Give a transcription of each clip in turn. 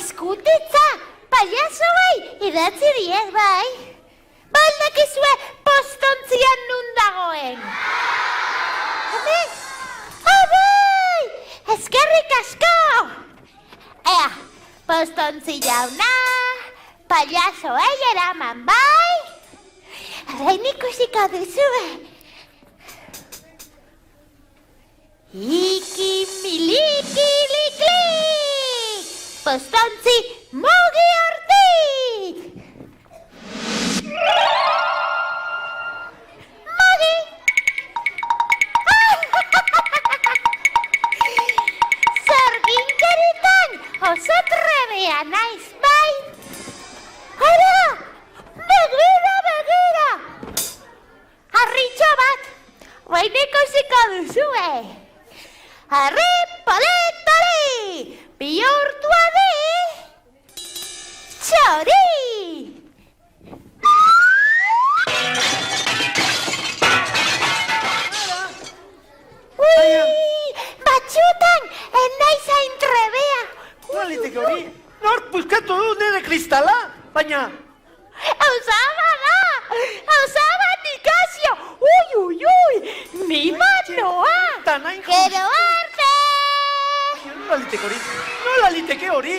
eskutitza, payaso bai, idatzi diez bai. Baldakizue postontzian nun dagoen. Abai, eskerrik asko. Ea, postontzi jauna, payasoei eraman bai. Arain ikusiko duzue. Iki miliki liklik, postontzi mugi hortik. Mugi! Zorginkeritan oso trebea naiz bai. Ara, begira! Harritxo bat, baina ikusiko duzue. Harri polit-poli, bihurtua di, txori! Batxutan, naiz hain trebea. Noliteke hori, nork buskatu du nire kristala, baina... Osaba da, osaba Nikazio, ui, mi manoa. Gero arte! Nola liteke hori?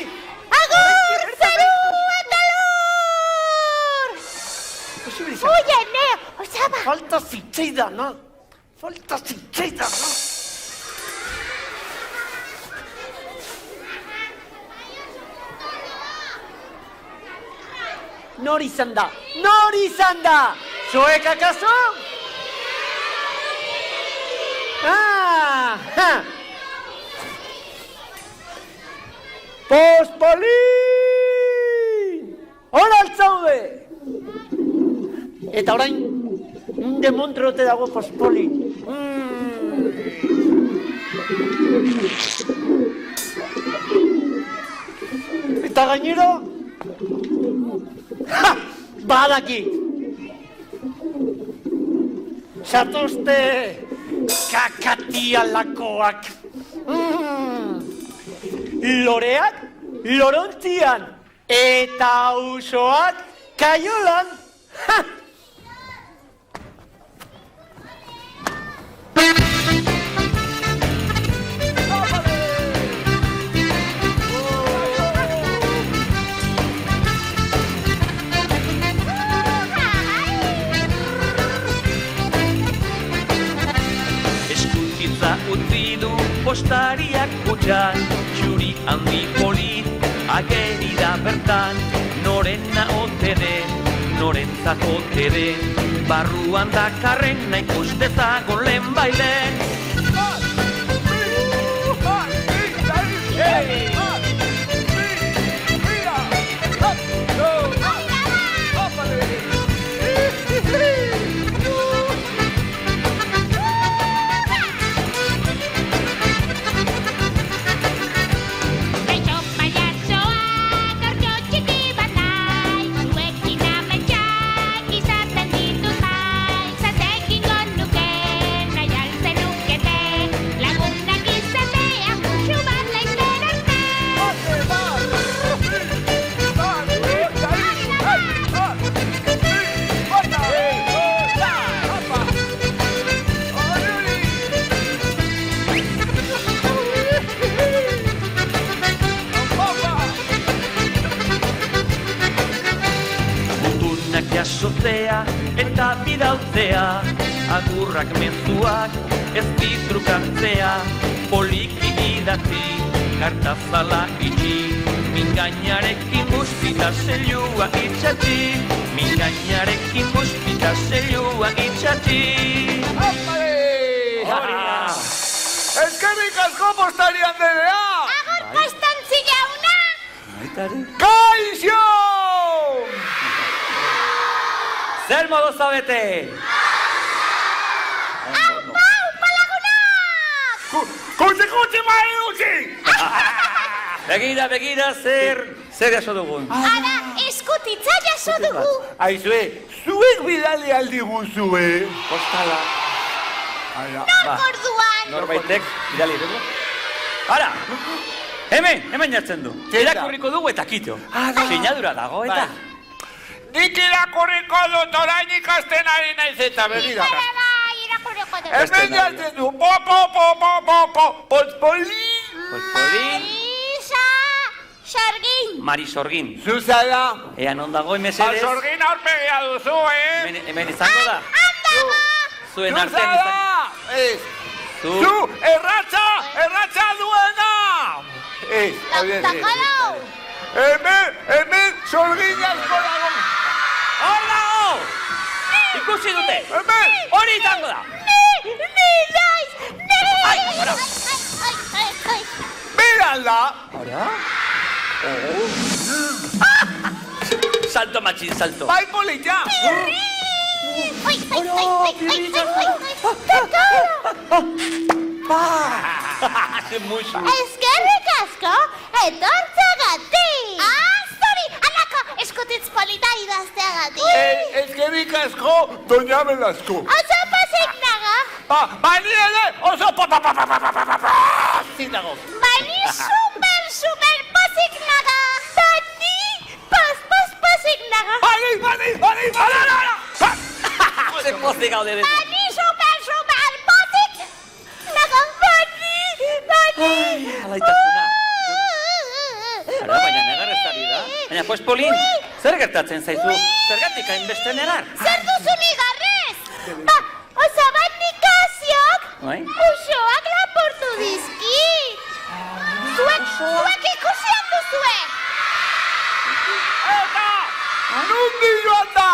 Agur, zeru eta lur! Ui, ene, osaba. Falta zitzaidana. Nor izan da? Zoek akaso? Pospoli! Hora altzaude! Eta orain, demontrote dago pospoli. Eta gainero... Badaki! Zatozte kakatialakoak. Loreak lorontzian eta usoak kaiolan. Utzi du postariak kutxan, txuri handi polit, ageri da bertan, norena ote den, norentzat ote den, barruan dakarren nahi kustezagon lehen bailen. Jasotzea eta bidaltzea, agurrak mezuak ez ditrukatzea, poliki idatzi, kartazala itxi, mingainarekin buspita zelua itxatzi, mingainarekin buspita zelua itxatzi. Eskerrik asko postari andrea! Agur postontzi jauna! Kaixo! Zer modu zabete? Aupa, lagunak! Kutsi mai utzi! Begira, zer jaso dugun. Ara, eskutitza jaso dugu. Aizue, zuek bidali aldi guzue. Postala. Nor orduan. Norbaitek bidali dugu. Ara! Hemen jartzen du. Zein da? Irakurriko dugu eta kito. da. Sinadura dago eta. Nik irakurriko dut orain ikasten ari naiz eta begira. Irakurriko dugu. Hemen jartzen du, Polpolin. Marisa Sorgin. Mari Sorgin. Zuzara. Ea non dagoen mesedez. Sorgin aurpegia duzu, Hemen izango da. Zuen artean izango. Zuzara. Ez. Zu. Zu, erratza duena. Ez, hori ez. Takolo. Hemen, Sorgin asko dago. Hor dago! Ikusi dute. Hemen. Hori izango da. Ni naiz. Ai, ora. Mirala. Ora? Salto, matxin, salto. Bai, polita. Musu. Eskerrik asko, etortzagatik. Zori, alako eskutitz polita idazteagatik. Eskerrik asko, doña Velasco. Oso pozik nago. Bani ere, oso zinago. Bani super pozik nago. Bani pozik nago. Bani. Ze pozik gaude dena. Bani super pozik nago. Bani. Alaitasuna. Ara, baina negar ez ari da. Baina, pues, Polin, zer gertatzen zaizu? Zergatik hainbeste negar? Zer duzu nigarrez? Oso bat nikaziok Bai? usoak laportu dizkit. Zuek ikusian duzue. Eta, nundi joan da.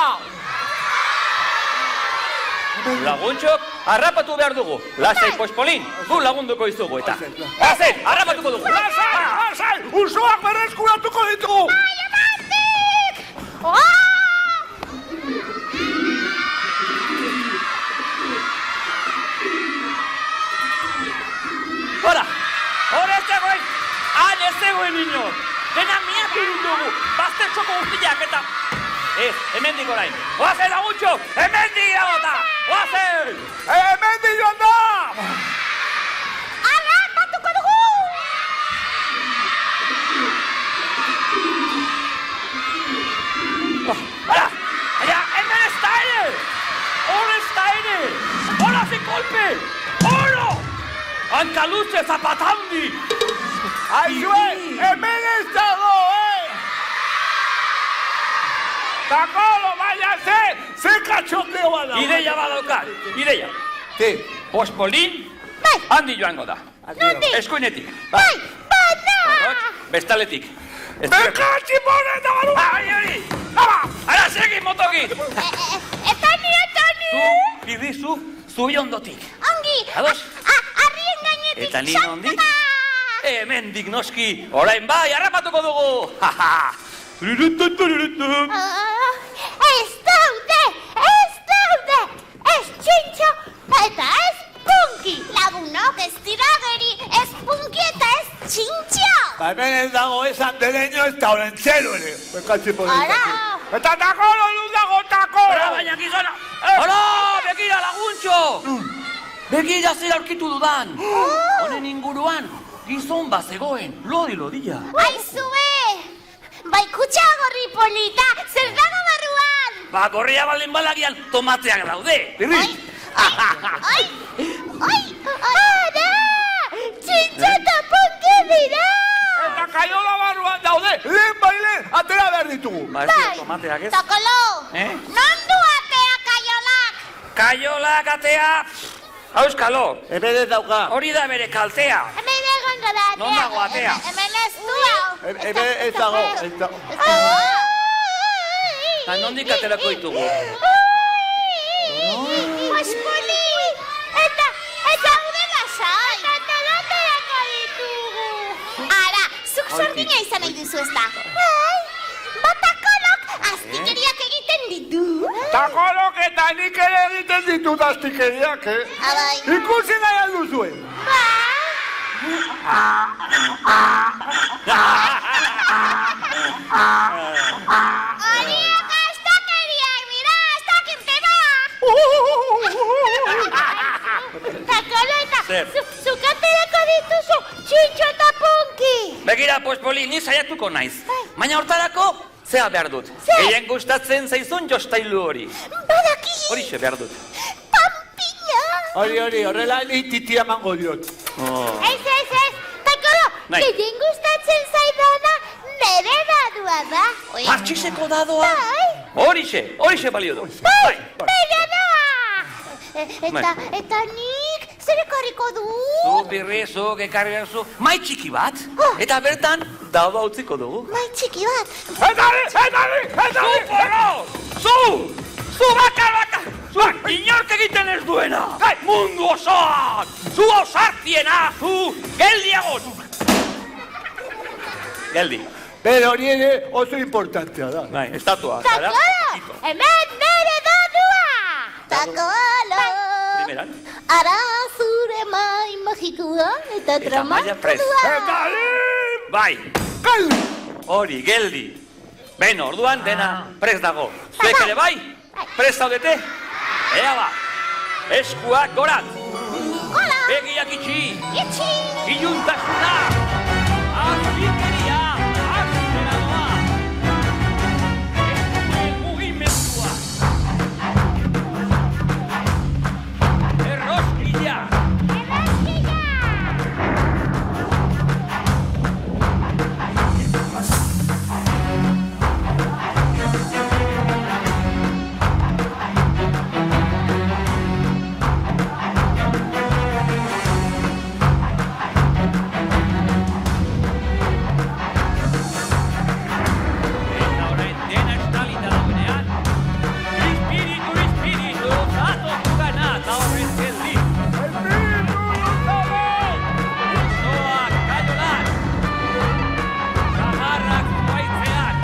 Laguntxok, harrapatu behar dugu. Lasai, pues, Polin, gu lagunduko izugu eta. Lasai, harrapatuko dugu. Lasai, usoak berreskuratuko ditugu. Hora, hora ez zegoen, han ez zegoen inor. Dena miatu dugu, baztertxoko guztiak eta... Ez, hemendik orain. Oazen laguntxok, hemendik iragota! Oazen! Hemendik joan da. Harrapatuko dugu. Hora, hemen ez da ere! Hor ez da ere! Hora sin golpe! Hora! Hankaluze zapatandi! Aizue, hemen ez dago, Takolo, baina ze katxondeoa da. Ideia badaukat, ideia. Ze? Pospolin, Bai, handi joango da. nondik? Eskuinetik. Bai, bana. Bestaletik. Bekatzi moren da baru. Ai, hori! Ara, segi motoki! Eta ni. Zu, bidizu, zubi ondotik. Ongi. Ados? Arrien gainetik. Eta ni nondik? Hemendik noski, orain bai, harrapatuko dugu! Ez daude, ez txintxo eta ez punki. Lagunok ez dira geri, ez punki eta ez txintxo. Hemen ez dago ez andereño ez da orentzero ere. Bekatzi moren. Ara. Eta takolo, nun dago takolo. Hora, baina gizona! Hora, begira laguntxo! Begira zer aurkitu dudan! Honen inguruan, gizon bazegoen, lodi-lodia. Aizue, bai kutsa gorri polita, zer dago barruan? Ba, gorria baldin balagian tomateak daude. Ai, ara! Txintxo eta punki dira! Eta kaiola barruan daude, lehen bailen, atera behar ditugu. Ba, ez dira tomateak ez? Takolo, non du atea kaiolak? Kaiolak atea! Auskalo, Hemen ez dauka. hori da bere kaltea. Hemen egongo da atea. Non dago atea? Hemen ez du hau. Hemen ez dago. Eta nondik aterako ditugu? Pospoli! Eta ude lasai! Eta aterako ditugu! Ara, zuk sorgina izan nahi duzu ez da? Batakolok aztikeriak egiten ditu? Takolok eta nik ere egiten ditut astikeriak, Abai. Ikusi nahi alduzuen. Horiek astakeriak dira, astakirtena! Takolo eta Zer? zuk aterako dituzu txintxo eta punki! pues Poli, ni saiatuko naiz. Baina hortarako, zea behar dut. Zer? Gehien gustatzen zaizun jostailu hori. Badaki, Horixe behar dut. pampiña. Hori, horrela ni titia mango diot. Ez. Takolo, Bai. gehien gustatzen zaidana nere dadua da. Oi. Partxiseko dadoa. Bai. Horixe balio du. Bai, bera da! Bai. Eta nik zer ekarriko du? Zu birri, zu, gekarri zu, mai txiki bat, eta bertan daua utziko dugu. Mai txiki bat. Zu, porro! Zu bakar! Zu, inork egiten ez duena! Mundu osoak! Zu osartiena! Zu, geldiagoz! Geldi. Pero hori ere oso importantea da. Bai, estatua. Takolo, hemen nere dadua! Takolo! Primeran. Ara zure mai magikua eta Eta maia prest. tramankua. Bai, hori, geldi. Ben, orduan dena prest dago. Zuek ere bai? Prest zaudete? Ea ba, eskuak gorat. Hola! Begiak itxi, Itxi! iluntasuna. Azpikeria, azpera doa. Eskuen mugimendua. Erroskila. Eta horren dena estalita daudenean, espiritu, zatotu gana, eta horren geldi. Usoak kaiolan, samarrak zuaitzean.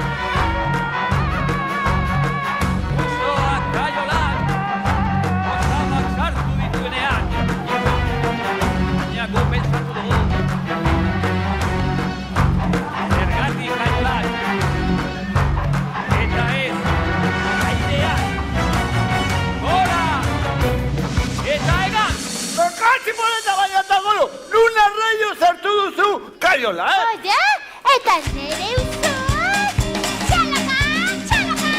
Usoak kaiolan, osamak sartu dituenean. Baina gu pentsatu dugu. Zergatik kaiolan. Eta ez, airean, gora, eta egan. Bekatzi poleta baina Takolo, nuna raio sartu duzu kaiola, Oia, eta nere usoak! Txalaka, txalaka!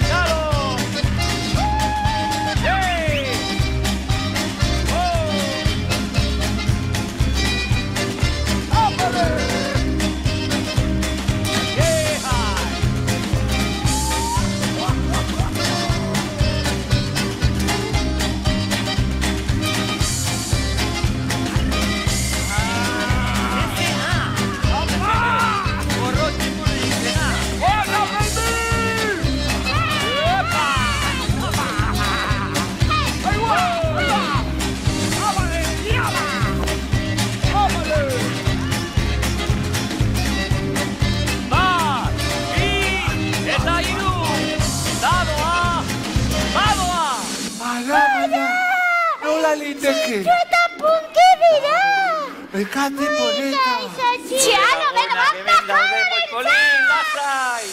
¡Claro! ¡Yey! ¡Oh! ¡Yeja! Borrote por el Sena. Bat, bi, eta hiru. Dadoa, badoa. Baina, nola liteke. Eta punki dira! Bekatzi poleta. Txalo, beno, Hemen daude, Polin, lasai.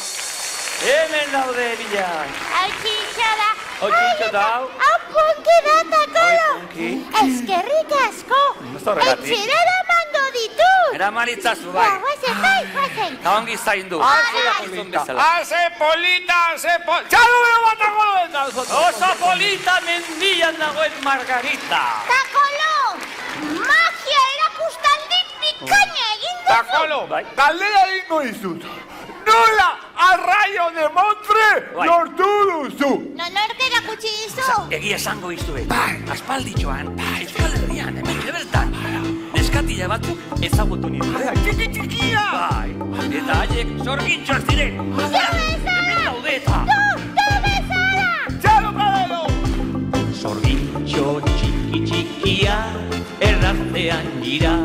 Hemen daude, bilak. Hau txintxo da. Hau txintxo da, hau. Hau punki da, Takolo. Hau punki. Eskerrik asko. Ez horregatik. Etxera eramango ditut. Eramanitzazu, bai. Guazen, bai, guazen. Eta ongi zaindu. Gizon bezala. Haze polita, Txalo bero bat Takolo eta Oso polita mendian dagoen Margarita. Takolo, magia erakustaldi bikaina egin duzu. Takolo, Bai. Galdera egingo dizut. Nola arraio de Montre Bai. lortu duzu. Nork erakutsi dizu. Egia esango izue. Aspalditxoan, Euskal Herrian, hemen bertan. Neskatila batzuk ezagutu nire. Txiki-txikia. Bai, eta haiek sorgintxoak ziren. Hemen daude eta. Txalo kadero. Sorgintxo txiki txikia, erraztean gira,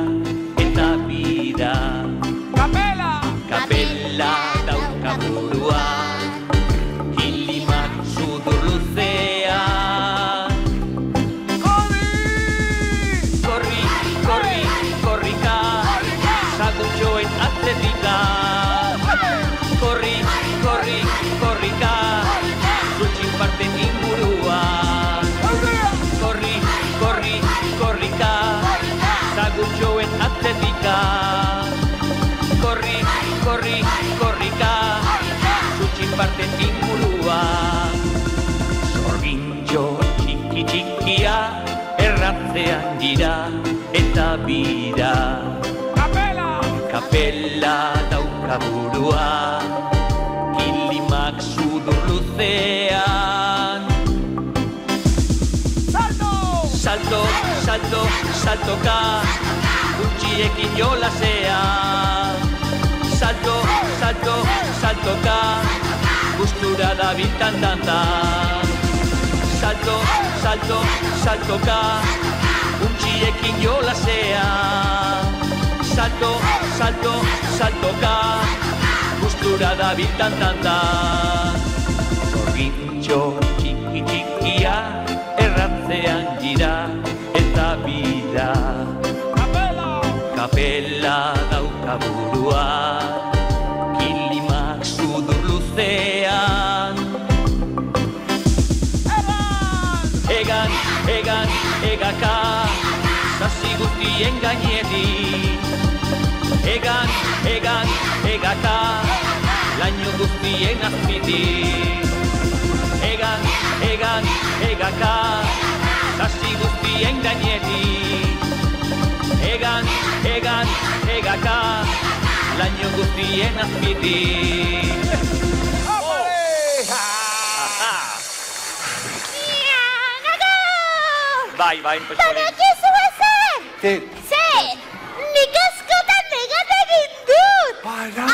eta bida. Kapela! Kapela dauka buruan, kilimak sudur luzea. Korri, korri, korrika, sagutxoen atletika. Korri, korri, korrika, zutxin parte inguruan. Korri, korri, korrika, eta bira. Kapela dauka burua, kilimak sudur luzean. Salto, salto, saltoka, gutxiekin jolasea. Salto, salto, saltoka, gustura dabil tantantan. Salto, salto, saltoka, gutxiekin jolasea. Salto, salto, saltoka, gustura dabil tantantan. Zorgintxo txiki txikia, erratzean gira eta bira. Kapela dauka burua, kilimak sudur luzean. Egan, egan, egaka, sasi guztien gainetik. Egan, egan, egaka, laino guztien azpitik. Egan, egan, egaka, sasi guztien gainetik. Egan, egan, egaka, laino guztien azpitik. Bai, pues hori. Badakizu ezer! Zer! Nik askotan negat egin dut! Ara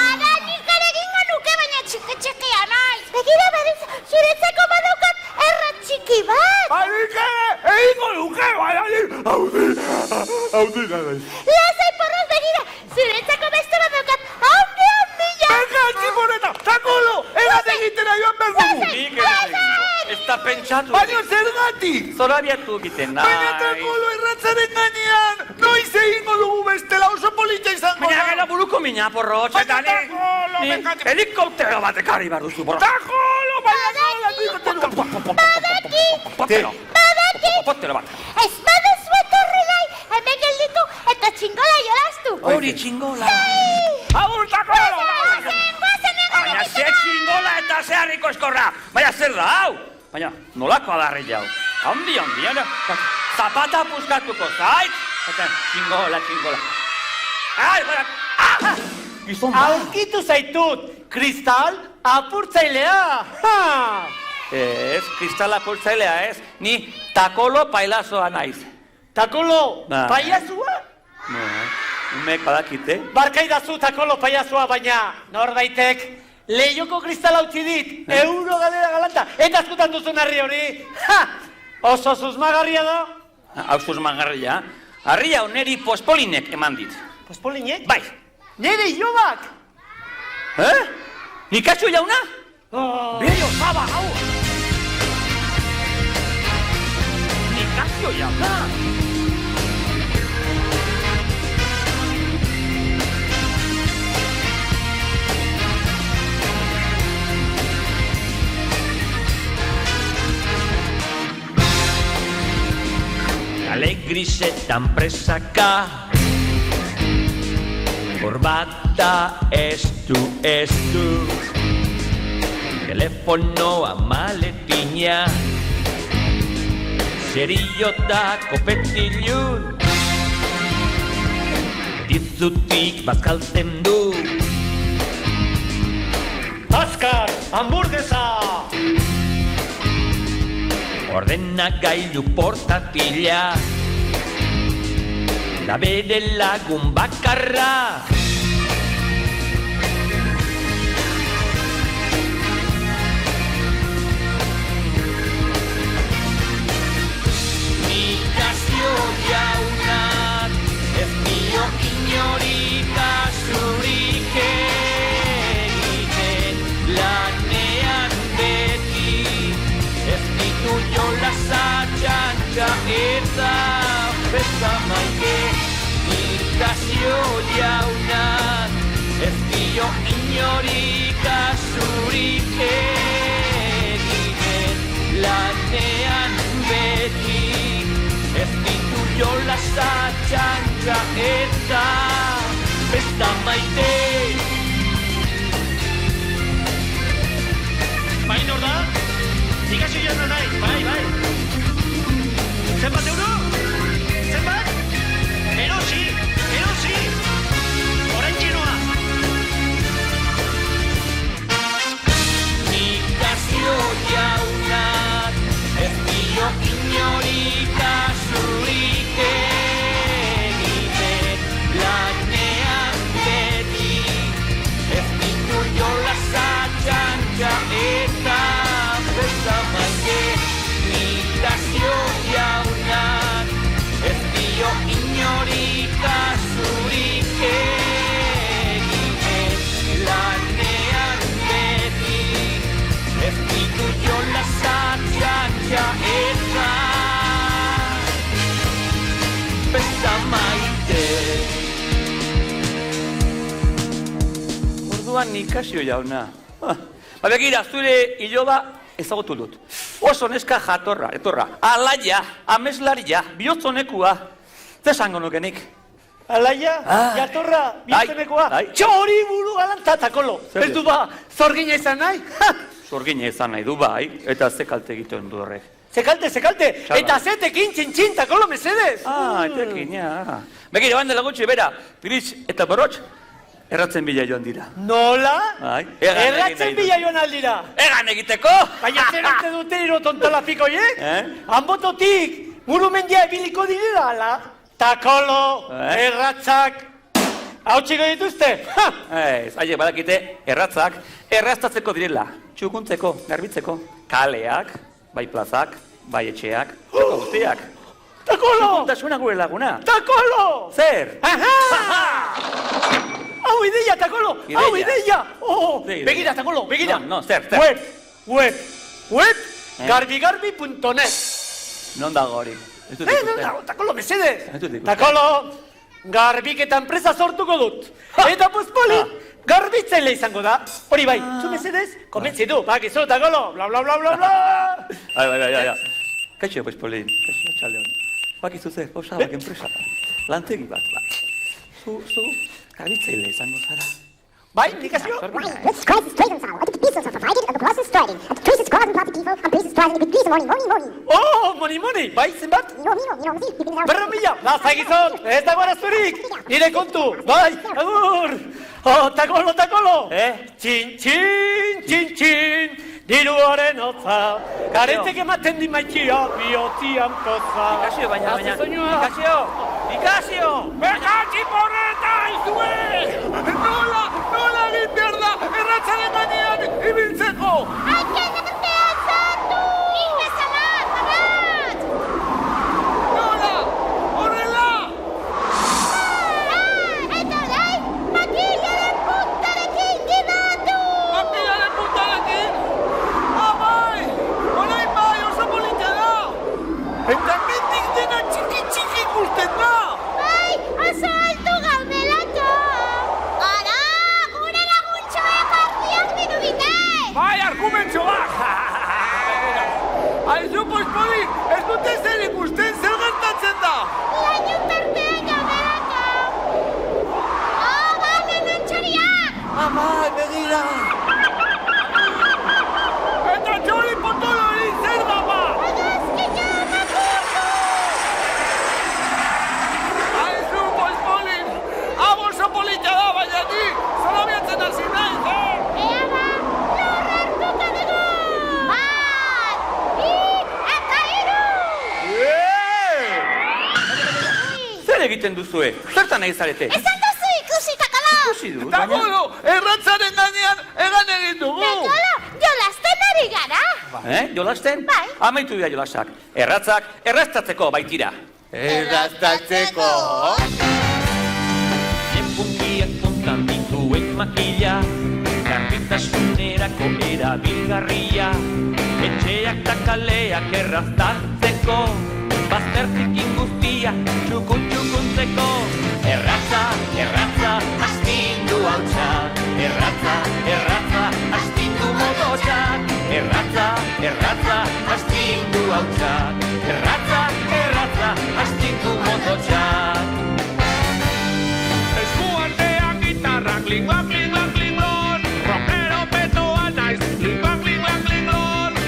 nik ere egingo nuke, baina txiki-txikia naiz. Begira berriz, zuretzako badaukat errat txiki bat! Nik ere egingo nuke, baina nik... Haundi naiz. Lasai porroz, begira, zuretzako beste badaukat handi-handia! Venga, tximoneta, takolo, erat egitera joan behar dugu! Nik ere egingo. Ez da pentsatu. Baina zergatik! Zorabiatu egiten nahi. Baina takolo erratzaren gainean, noiz egingo dugu bestela oso polita izango Baina da. gela buruko mina, porrotx, eta Baina takolo, ni bekati- helikoptero bat ekarri behar duzu, porrotx. Takolo, baina nola! Potero bat. Ez baduzu etorri nahi, hemen gelditu eta txingola jolastu! Hori txingola. Agur, takolo! Baina ze txingola eta ze harriko eskorra. Baina zer da, hau? Baina nolako adarri jau. Handi, zapata puskatuko zait. Eta txingola. Ai, baina... Gizon da. Aurkitu zaitut, kristal apurtzailea! Ez, kristal apurtzailea ez. Ni takolo pailazoa naiz. Takolo, Bai. paiazua? Umek badakite. Barkaidazu takolo paiazua, baina norbaitek lehioko kristala utzi dit, euro galera galanta, eta askotan duzun harri hori. Ha! Oso susmagarria da. Hau susmagarria. Harria oneri pospolinek eman dit. Pospolinek? Bai. Nere ilobak! Nikatxo jauna? Bero, zaba, hau! Nikatxo jauna! Kale grisetan presaka, korbata estu, telefonoa maletina, zeriota kopetilun, dizutik bazkaltzen du. Azkar, hamburguesa! Ordenagailu portatila, da bere lagun bakarra. Nikazio jaunak, ez dio inori kasurik egiten, lanean beti, ez ditu jolasa txantxa eta besta maite. Nikazio jaunak, ez dio inori kasurik egiten, lanean beti, ez ditu jolasa txantxa eta besta maite. Bai, nor da? Nikazio jauna nahi, bai. Zenbat euro? Zenbat? Erosi! orduan Nikasio jauna. Ba, begira, zure iloba ezagutu dut. Oso neska jatorra, etorra. Alaia, ameslaria, bihotzonekua. Zesango nukenik? Alaia, jatorra, bihotzonekua. Txori buru galanta, takolo. Ez du ba, zorgina izan nahi? Zorgina izan nahi du bai, eta ze kalte egiten du horrek. Ze kalte. Eta zetekin txintxin, takolo, mesedez. Etekin, ja. Begira, bandela gutxi, bera, gris eta borrotx, erratzen bila joan dira. Nola? Erratzen bila joan aldira. Egan egiteko! Baina zerate dute iro tontolapiko, Hanbototik, murumendia ebiliko direla, ala? Takolo, erratzak, hau txiko dituzte? Ez, haiek badakite, erratzak, erraztatzeko direla, txukuntzeko, garbitzeko, kaleak, bai plazak, bai etxeak, txoko guztiak. Takolo! Txukuntasuna gure laguna. Takolo! Zer? Hau ideia, Takolo! Hau ideia! Begira, Takolo, begira! No, zer? Web, garbigarbi.net. Non dago hori? Non dago, Takolo, mesedez! Takolo, garbiketa enpresa sortuko dut. Eta pospoli, garbitzaile izango da. Hori bai, zu mesedez, komentzi du, bakizu, Takolo, bla, bla, bla, bla, bla. Bai. Kaixo, pospoli, kaixo, txalde hori. Bakizu zer, osabak enpresa. Lantegi bat, Zu, garbitzaile izango zara. Bai, Nikasio? This crisis trade on all. The pieces are provided and the process starting. And the priest is causing profit people and priest is driving with money. Oh, money. Bai, zenbat? Miro. Berro mila, laza gizon, ez dago arazurik. Nire kontu, bai, agur. Takolo. Txin, diruaren hotza. Garetek ematen di maikia, bihotzian poza. Nikasio! Bekatzi porreta, izue! Nola egin behar da, erratzaren gainean ibiltzeko! Akenartean zartu! Nik bezala, arratz! Nola! Horrela! Eta orain, makilaren puntarekin gidatu! Makilaren puntarekin? Bai! Orain bai, oso polita da! Eta mendik dena txiki ikusten da! Bai, oso altu gaudelako! Ara, gure laguntxoek ardiak minubitez! Bai, argumentxo bat! Aizu, pospoli, ez dute zer ikusten, zer gertatzen da! Laino tartean gaudelako! Banen txoriak! Bai, begira! Eta txori potolori zer da ba! Agazkina makurtu! Aizu, pospoli, hau oso polita da, baina ni, zolabiatzen hasi nahi, Ea ba, lor hartuko dugu! Bat, bi, eta hiru! Zer egiten duzue? Zertan nahi zarete? Esan duzu ikusi, Takolo! Ikusi dut, Eta golo, erratzaren gainean egan egin dugu! Takolo, jolasten ari gara! Jolasten? Bai. Amaitu dira jolasak. Erratzak, erraztatzeko baitira. Erraztatzeko. Enpungiak puntan dituen makila, garbitasunerako erabilgarria. Etxeak eta kaleak erraztatzeko, baztertzekin guztia txukuntzeko. Erratza, astindu hautsa. Erratza, astindu mototxak. Erratza, astindu hautsa. Erratza, astindu mototxak. Eskuartean gitarrak, linglak, rockero petoa naiz, linglak,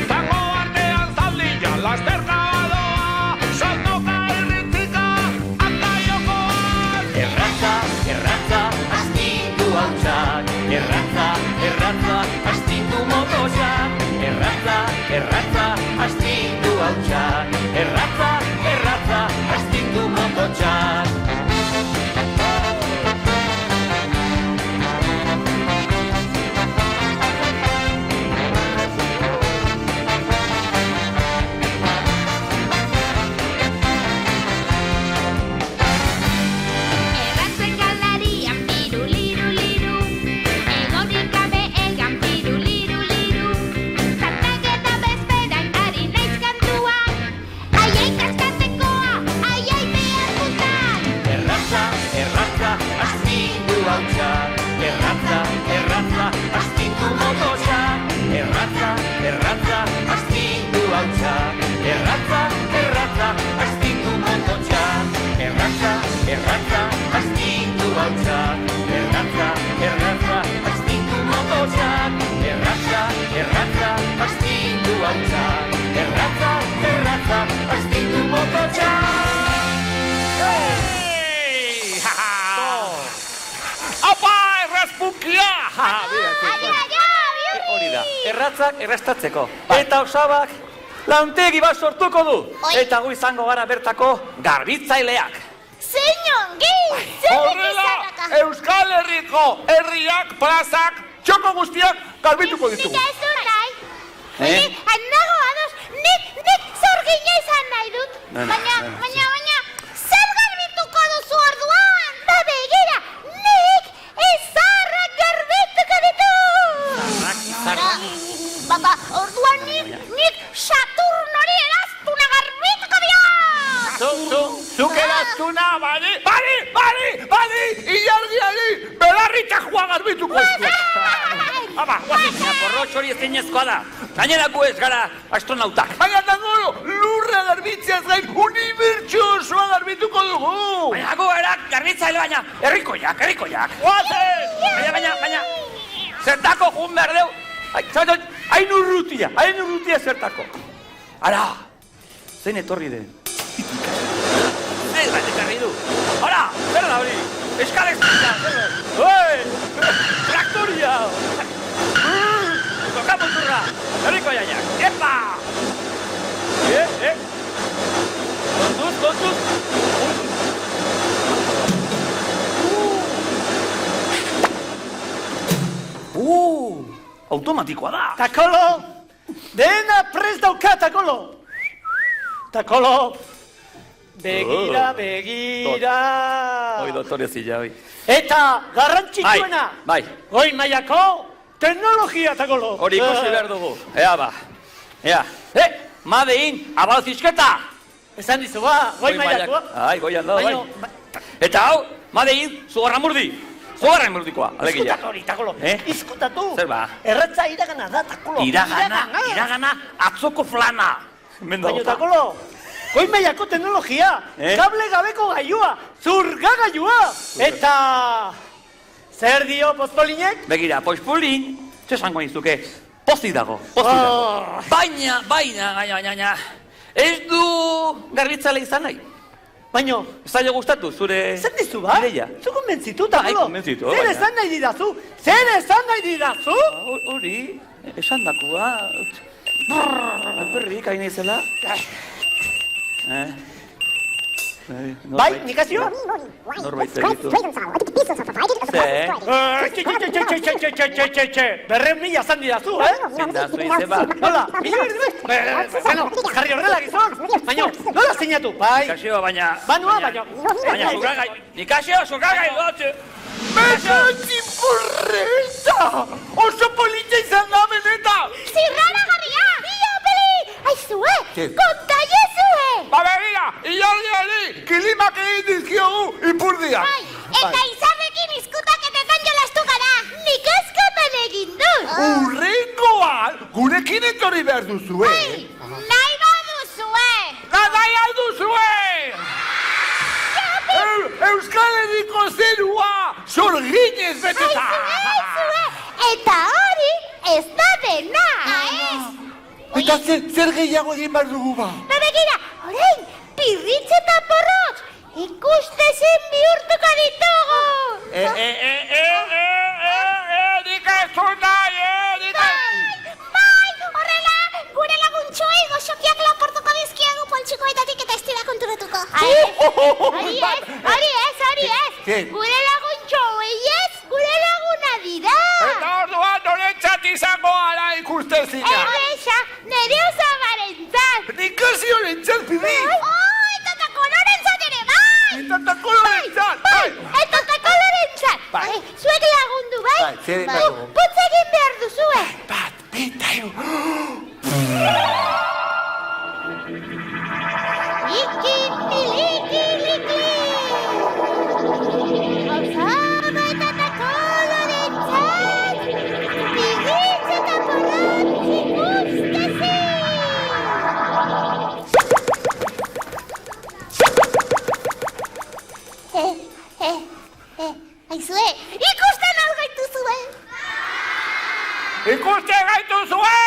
zango artean zaldilla, lasterka badoa, saltoka erritzika, ata jokoan! Erratza, astindu hautsak. Erratza, astindu mototxak. Erratza, astindu hautsak. Erratza, astindu mototxak. hautsak, erratza, erratza, astindu motosak, erratza, erratza, astindu hautsak, erratza, erratza, astindu motosak. Apa, errazpunkia! Hori da, erratzak errastatzeko. Eta osabak lantegi bat sortuko du. Eta gu izango gara bertako garbitzaileak. Zein ongi! Horrela, Euskal Herriko herriak, plazak, txoko guztiak garbituko ditugu. Nik ez dut nahi. Nago ados, nik zorgina izan nahi dut. Baina, zer garbituko duzu orduan? Ba begira, nik izarrak garbituko ditu. Baba, orduan nik Saturnori eraztuna garbituko dio. Zuk eraztuna, bali, ilargiari, belarritajua garbituko ditugu. Ama, guazina, porrotxo hori ezinezkoa da. Gainerako ez gara astronautak. Baina dangolo, lurra garbitzeaz gain unibertsu osoa garbituko dugu. Baina gu era garbitzaile baina herrikoiak. Baina, zertako jun behar deu. Hain urrutia zertako. Ara, zein etorri den? Ez bat ekarri du. Ara, zer da hori? Eskalexia, zer da? Traktoria! Tokamuturra, herrikoiak, epa! Kontuz. Automatikoa da. Takolo! Dena prest dauka, Takolo! Takolo! Begira! Hoi doktorezila, hoi. Eta garrantzitsuena! Bai. Goi mailako teknologia, Takolo! Hori ikusi behar dugu. Ea ba. Madein, abal zizketa! Esan dizu ba, goi mailakoa. Ai, goian da, bai. Eta hau, Madein, zugarramurdi. Zugarramurdikoa, alegia. Izkutatu hori, Takolo. Izkutatu. Zer ba? Erratza iragana da, Takolo. Iragana, atzoko flana. Baina, Takolo, goi mailako teknologia. Kable gabeko gailua. Zurga gailua. Eta... zer dio Pozpolinek? Begira, Pozpolin, txesango nizuke, pozik dago. Baina, ez du garbitzale izan nahi. Baina, ez zailo gustatu, zure... zer dizu ba? Ideia. Zu konbentzitu, Takolo. Konbentzitu, Zer esan nahi didazu? Hori, esan dakua. Alperrik, hain izela. Bai, nikazioa? Norbait Christ, freedom sound. Like the pieces of provided and the Berreun mila zan didazu, Nola, jarri horrela gizon. Baina, nola zeinatu? Bai. Nikazioa, baina... Banua, baina... Nikazioa, zugagai dutxe. Mesatzi porreta! Oso polita izan da, beneta! Zirrara jarria! Ia, Peli! Aizue, kontailezue! Ba begira, ilargiari, kilimak egin dizkiogu ipurdia. Bai, eta izarrekin izkutaketetan jolastu gara. Nik askotan egin dut. Urrengoan, gurekin etorri behar duzue. Nahi baduzue! Nahi alduzue! Euskal Herriko zerua, sorginez beteta! Aizue! Eta hori ez da dena! Eta zer gehiago egin behar dugu ba? Begira, orain, pirritz eta porrotz, ikustezin bihurtuko ditugu! Nik ez du nahi, Bai, horrela, gure laguntxoei goxokiak laportuko dizkiagu poltsikoetatik eta ez dira konturatuko. Hori ez. Gure laguntxoei ez, gure laguna dira. Eta orduan norentzat izango gara ikustezina. Erresa, nire osagarentzat. Nik hasi horentzat pidi. Eta takolorentzat ere bai. Eta takolorentzat. Eta takolorentzat. Zuek lagundu, bai? Bai, zer lagundu. Putz egin behar duzue. Bat, bita, Iki-piliki-liki. Osaba eta takolorentzat. Pirritz eta porrotz ikustezin. Aizue, ikusten algaituzue. Ikusten gaituzue!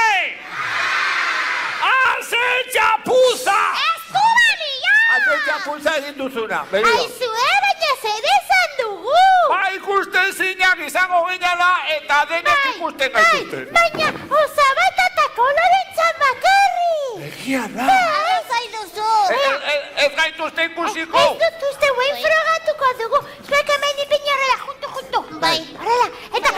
Aze txapuza! Ez du balia! Atzea pulsa egin duzuna, berriro. Aizue, baina zer esan dugu. Ba ikusten zinak izango ginala eta denek ikusten gaituzten. Baina, osabata eta kolorentzan bakarri. Egia da. Ez aiduzu. Ez gaituzte ikusiko. Ez dut uste guen frogatuko dugu. Zuek hemen ipini horrela, junto. Bai, horrela, eta...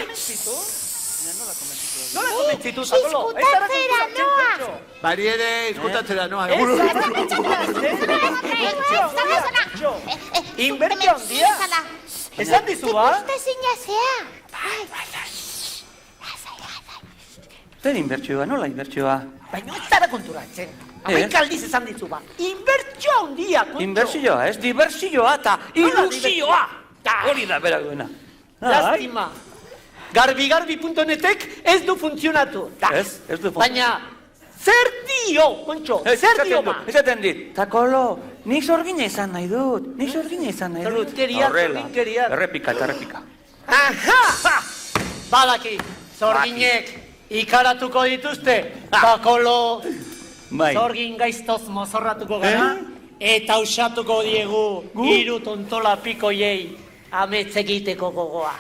Nola komentzitu, Takolo? Izkutatzera noa. Bari ere izkutatzera noa. Inbertio handia? Esan dizu, ba? Ikuste zinazea. Zer inbertsioa, nola inbertsioa? Baina ez zara konturatzen. Hamaik aldiz esan dizu, ba. Inbertio handia, kontro. Inbertsioa, ez diversioa eta ilusioa. Hori da bera duena. Lastima. Garbi.netek ez du funtzionatu. Ez du funtzionatu. Baina, zer dio, Kontxo? Zer dio, ma? Esaten dit, Takolo, nik sorgina izan nahi dut. Zorginkeria. Errepika. Aha! Badaki, zorginek ikaratuko dituzte. Takolo, zorgin gaiztoz mozorratuko gara. Eta usatuko diegu hiru tontola pikoiei amets egiteko gogoa.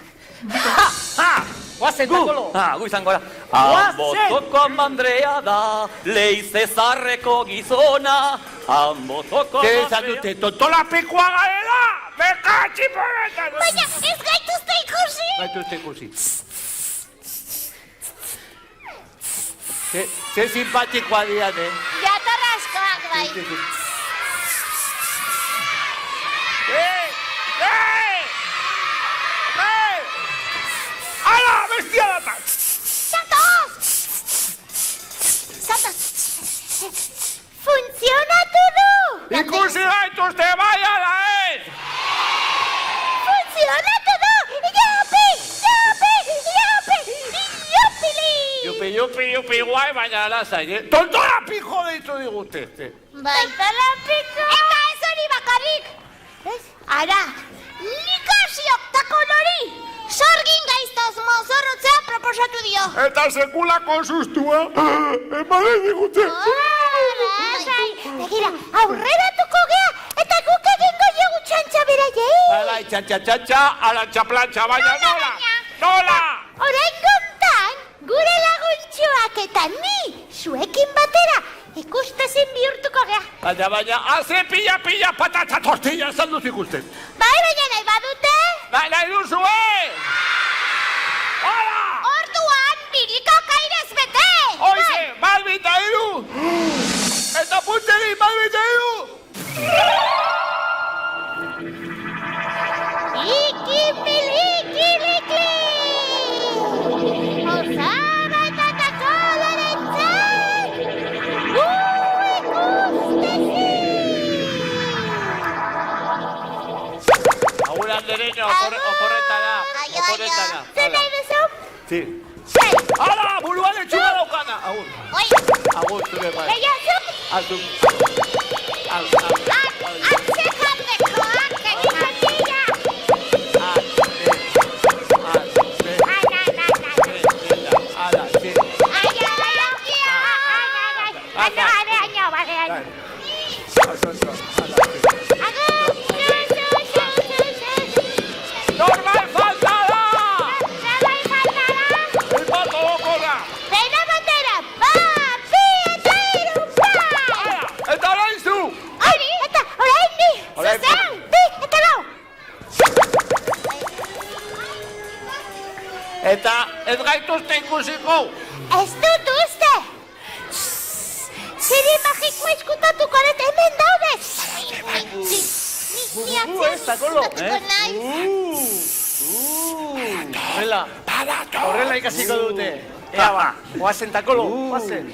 Guazen, Takolo! Gu izango da. Ambotoko mandrea da, leize zarreko gizona. Ambotoko Zer izan dute, tontola pikoa garela! Bekatzi poretan! Baina, ez gaituzte ikusi. Gaituzte ikusi. Zer simpatikoa dian, Jatorraskoak bai. Ala, bestia data! Santos! Funtzionatu du! Ikusi gaituzte bai ala ez! Funtzionatu du! Yupi, guai, baina alazai, Tontola piko deitu digute. Bai, talapiko! Eta ez hori bakarrik! Ara, Nikasiok Takolori sorgin gaiztoz mozorrotzea proposatu dio. Eta sekulako sustua ematen digute. Begira, aurreratuko gea eta guk egingo jogu txantxa beraiei. Ala, txantxa, alantxa plantxa, baina nola! Orain gontan, gure laguntxoak eta ni zuekin batera ikustezin bihurtuko gea. Baina, haze pila patatza tortilla esan duz ikusten. Bai, baina nahi badute? Bai, nahi duzue! Hola! Orduan, biriko kairez bete! Oize, malbita iru! Eta punteri, malbita iru! Ikimilikiliki! Osaba eta Takolorentzat! Gu ikustezi! Agur andereño, oporretara. Zer nahi duzu? Sí. Sei! Hala, buruan etxuga daukana! Agur. Oi! Agur, zure bai. Gehiago? Azuk. Atzekaldekoak egiten dira! Normal falta da! El pato bokola! Dena batera! Ba, bi eta hiru, ba! Eta orain zu! Hori, eta orain bi! Orain Zuzen, bi eta lau! Eta ez gaituzte ikusiko! Ez dut uste! Ziri magiko eskutatuko dut hemen daude! ez, Takolo, Horrela ikasiko dute. Ea ba, oazen, Takolo, oazen.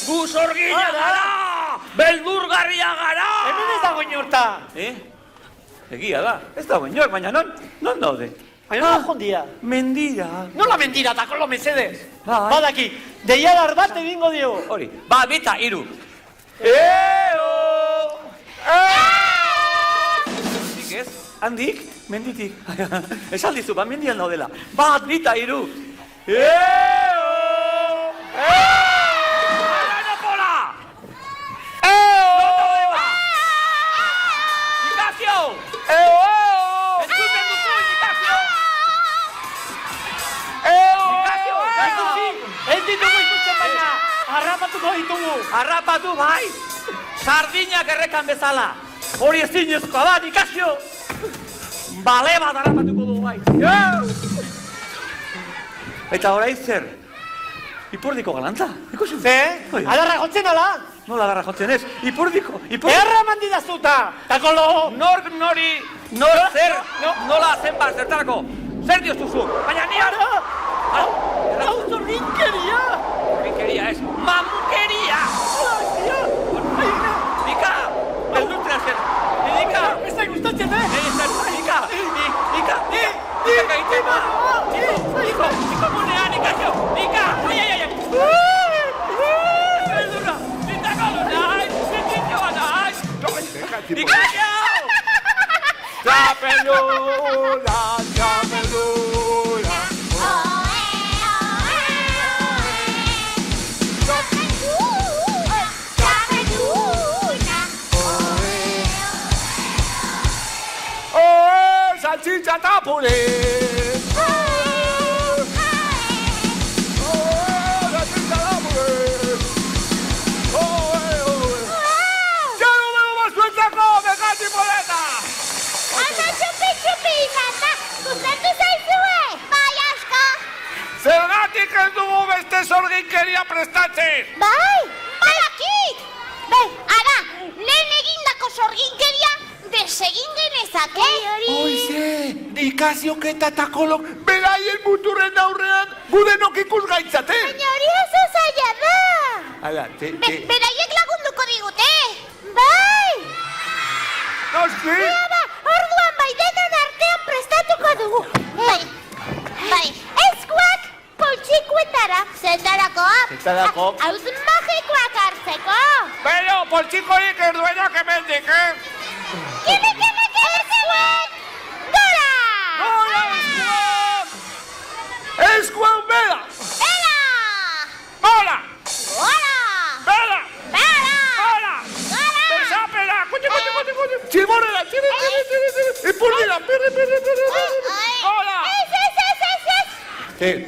Gu sorgina gara! Beldurgarria gara! Hemen ez dago inorta. Egia da, ez dago inor, baina non daude? Baina nola jondia? Mendira. Nola mentira, Takolo, mesedez. Bai. Badaki, deiadar bat egingo diogu. Hori, ba, bita, iru. Eo! Zik ez? Handik, menditik. Esan dizu, mendian daudela. 1, 2 eta 3. Pola! Indikazio! Entzuten duzu, indikazio! Ez ditugu ikusten baina, harrapatuko ditugu. Harrapatu bai! Sardinak errekan bezala. Hori ezinezkoa da, indikazio! Bale bat harrapatuko dugu bai. Eta orain zer? Ipurdiko galanta. Ikusi? Ze? Adarra jotzen ala? Nola adarra jotzen ez? Ipurdiko. Erra mandidazuta! Takolo! Nor zer? Nola zenbat zertarako? Zer diozuzu? Baina ni ara! Hau zorrinkeria! Zorrinkeria ez, mamukeria! Nika! Beldurtzen zer! Nika! Ez da gustatzen, Nika! Nika! Nika munean, Nikazio! Nika! Ai! Beldurra! Nitakolo nahi! Zekitioa nahi! Nikazio! Txapelura! Salchicha tapule. Salchicha tapule. Ya no me más suelta como casi boleta. Anda chupi, nata. Gustatu zaizue. Bai, asko. Zergatik ez dugu beste sorginkeria prestatzen. Bai, badakit. Bai, ara, lehen egindako sorginkeria desegin genezake. Oize, Nikazio eta Takolok beraien muturren aurrean gudenok ikus gaitzate. Baina hori oso zaila da. Hala, Beraiek lagunduko digute. Bai. Noski? Orduan bai denon artean prestatuko dugu. Bai, eskuak poltsikuetara. Zentarako? Hauz magikoak hartzeko. Pero, poltsikorik ez duenak hemendik, Kime, eskuak! Gora! Gora, eskuak! Eskuak bera! Bera! Gora! Gora! Bera! Bera! Gora! Gora! Besapela! Kuti! Txilborrela! Ipurdira! Gora! Ez,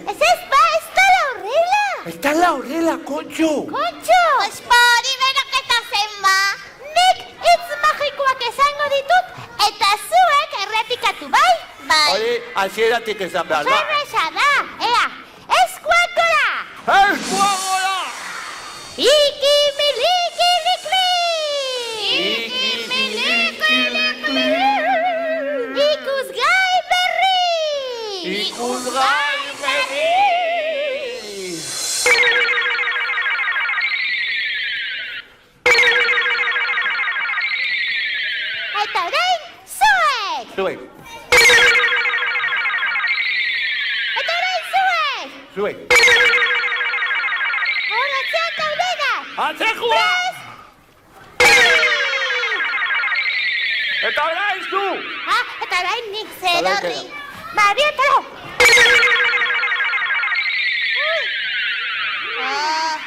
ba, ez da la horrela. Ez da la horrela, kontxo! Kontxo! Hori beraketa zen ba. Nik hitz magikoak esango ditut, eta zuek errepikatu, bai? Bai. Hori, hasieratik esan behar da. Zerreza da, ea, eskuak gora! Eskuak gora! Iki miliki likli! Ikusgai berri! Ikusgai berri! Eta orain, zuek! Zuek! Eta orain, zuek! Zuek! Horatzean daudena! Atzekua! Eta orain zu! Eta orain nik zer horri. Babietaro!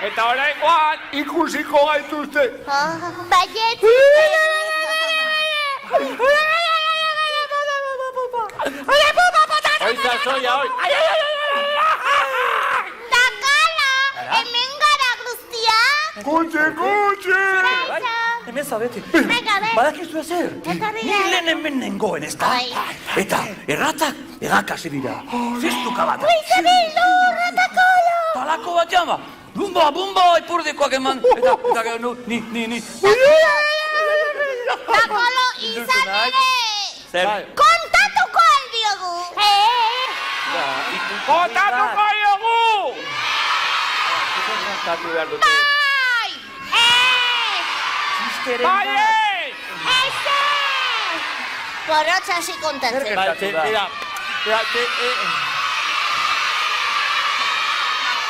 Eta orain goan ikusiko gaituzte! Baiet! Oiza, soia, oi! Takala! Hemen gara guztiak! Gutxi! Hemen zabete. Venga, ven! Badakizu ezer. Ekarri Ni da. lehen hemen nengoen, ez da? Bai. Eta erratak egakasi dira. Ziztuka bat. Uize bildurra, Takolo! Talako bat jama. Bumba, ipurdikoak eman. Eta gero, ni. Takolo, izan ere! Zer? Kontatuko aldiogu! Kontatuko diogu! Kontatu behar dute. Bai! Txisteren Bai! Eze! Porrotza hasi kontatzen. Mira,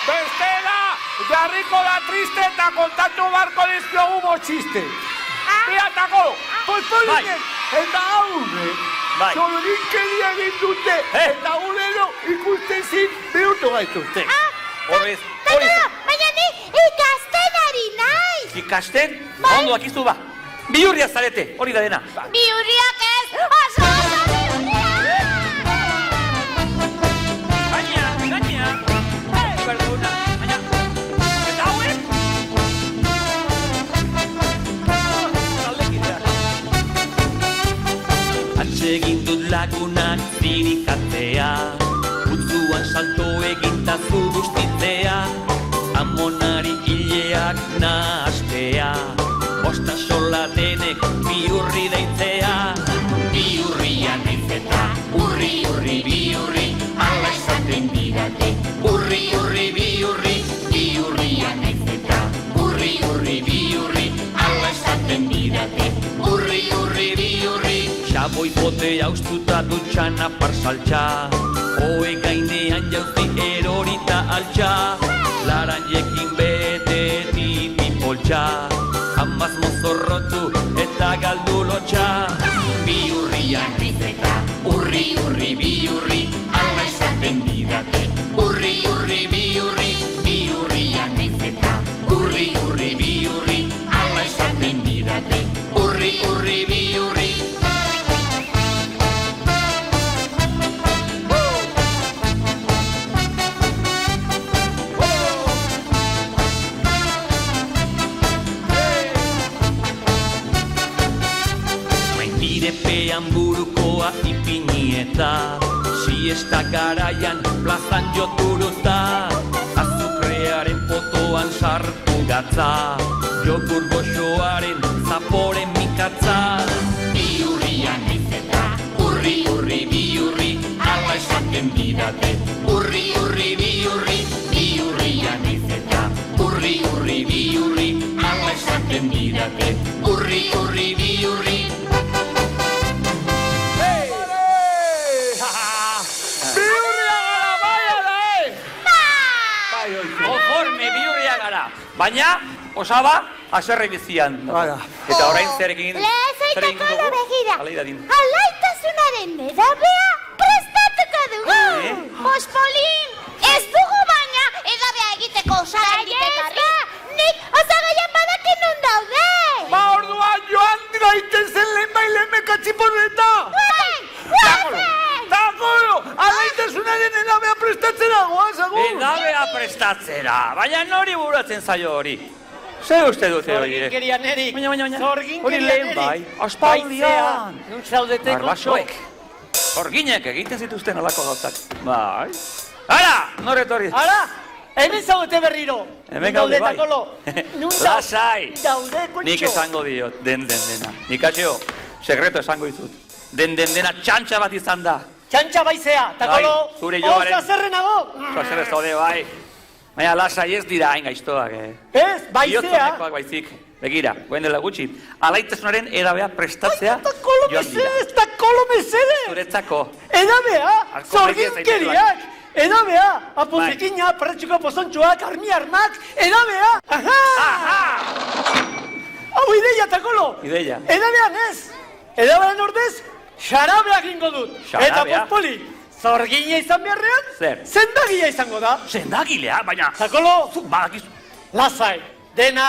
bestela, jarriko da triste eta kontatu barko dizkiogu txiste. Mira, Takolo, polinen, eta haure, Bai. Zorginkeria egin dute, eta gulero ikusten zin bihurtu gaituzte. Horrez, Baina ni ikasten ari naiz. Ikasten? Ondo, akizu ba. Bihurria zarete, hori da dena. Bihurriak ez, oso bihurriak! Gaina. Perdona, baina. Eta hauek? Atsegin dut lagunak zirikatzea, putzuan salto egintazu guztitzea, amonari hileak nahastea, bosta sola denek bihurri deitzea. Bihurria naiz eta urri, bihurri, ala esaten didate. Urri, bihurri, bihurria naiz eta urri, bihurri, ala esaten didate. Urri, bihurri, xaboi bote haustuta dutxan apar saltxa, hoe gainean jauzi erorita altxa, laranjekin bete tipipoltxa, amaz mozorrotu eta galdu lotxa. Bihurria naiz eta urri, bihurri, ala esaten didate. Urri, bihurri, bihurria naiz eta urri, bihurri, ala esaten didate. Urri, bihurri. Maindirepean burukoa ipini eta siesta garaian plazan joturuta, azukrearen potoan sartu gatza, jogur goxoaren zaporen mikatza. Bihurria naiz eta urri, bihurri, ala esaten didate. Urri, bihurri, bihurria naiz eta urri, bihurri, ala esaten didate. Urri, bihurri. Konforme bihurria gara, baina osaba haserre bizian. Eta orain zerekin Lezaitako begira, Aleidadin. alaitasunaren edabea prestatuko dugu. Pospolin, ez dugu baina edabea egiteko osagarrik ekarri. Nik osagaian badakin non daude. Ba orduan joan gaitezen lehenbailen mekatxiporreta. Takolo, alaitasunaren edabea prestatzera goaz, agur. Edabea prestatzera, baina nori buratzen zaio hori. Ze uste dute hori? Zorginkeria nerik. Baina. Hori Zorginkeria lehen nerik. bai, aspaldian. Nun zaudete Barbasoek. Zorginek egiten zituzten alako gauzak. Bai. Ara, noretorri. Ara, hemen zaudete berriro. Hemen gaude bai. Lasai. Daude kontxo. Nik esango diot, den dena. Nikatxeo, sekreto esango dizut. Den dena txantxa bat izan da. Txantxa baizea, takolo. Bai, zure joaren. Osa zerrenago. Zerre zaude bai. Baina lasai ez dira hain gaiztoak, Ez, baizea. Bihotzonekoak baizik. Begira, goen dela gutxi. Alaitasunaren edabea prestatzea Takolo joan dira. mesedez, takolo mesedez. Zuretzako. Edabea, Alko zorginkeriak. Edabea, apuzikina, perretxuko pozontxoak, armi armak, edabea. Aha! Hau ideia, takolo. Ideia. Edabean ez. Edabean ordez, xarabeak ingo dut. Xarabea? Eta pospoli, zorgina izan beharrean, Zer? zendagia izango da. Sendagilea, baina... Takolo, Zuk badakizu. lasai, dena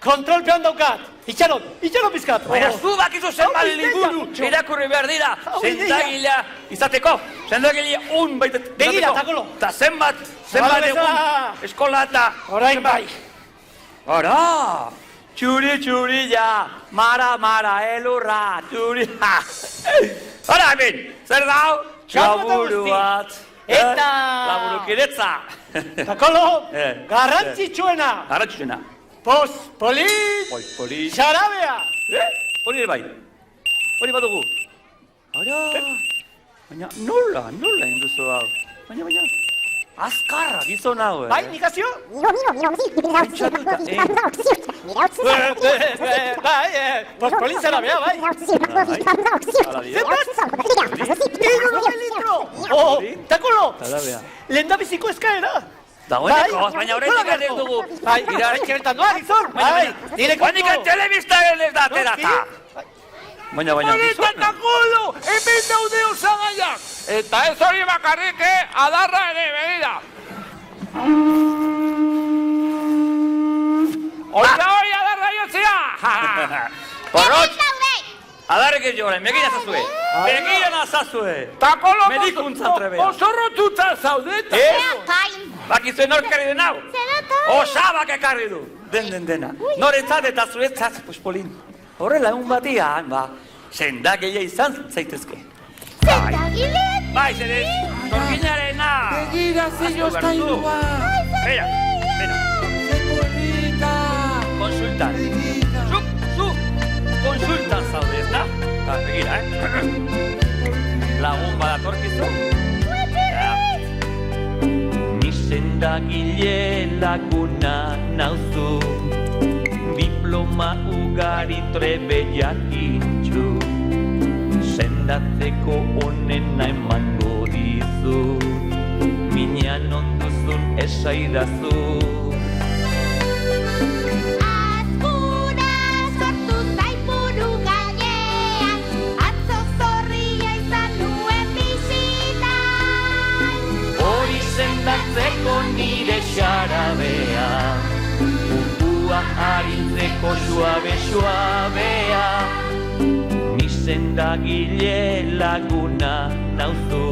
kontrolpean daukat. Itxaron pizkat. Baina zu bakizu zenbat Hau ideia, liburu kutxo. irakurri behar dira. Hau ideia. Sendagilea izateko. Sendagilea baitet izateko. Begira, takolo. Ta zenbat Zabal egun bezala. eskola eta... Orain bai. Ara! Txuri ja, mara elurra, txuri... Hora hemen, zer dau? Txaburu bat. Eta... Laburukiretza. Takolo, garrantzitsuena. garrantzitsuena. Pospolin, Poli. xarabea. Hori ere bai. Hori badugu. Ara. Baina nola induzu hau. Baina. Azkarra gizon hau, Bai, nikazio? Miro, sí, you can have Bai, pospolin xarabea, bai. Litro. Takolo, lehendabiziko eskaera. Dagoeneko, baina horretik erdez dugu. Bai, etxeretan doa, gizon. Bai, Baina telebista ez da aterata. Baina, Takolo, hemen daude osagaiak. Eta ez hori bakarrik, adarra ere, begira. Hori adarra jotzea! Porrotx! Adarrik ez joren, begina zazue! Begina nazazue! Takolo medikuntzan trebea! Osorrotuta zaudet! Bakizue nork ekarri den hau? Osabak ekarri du! Dena. Noretzat eta zuetzat, Polin. Horrela egun batian, sendagile izan zaitezke. Sendagile? Bai, zerez, torkinarena! Begira, zeio estailua! Bera. Zepolita! Konsultan. Zu, konsultan zaude, ez da? Begira, Lagun badatorkizu. Ni sendagile laguna nauzu, diploma ugari trebe jakintxu, sendatzeko onena emango dizu, minean onduzun esaidazu. Sendatzeko nire xarabea, ukua harintzeko suabea, ni sendagile laguna nauzu,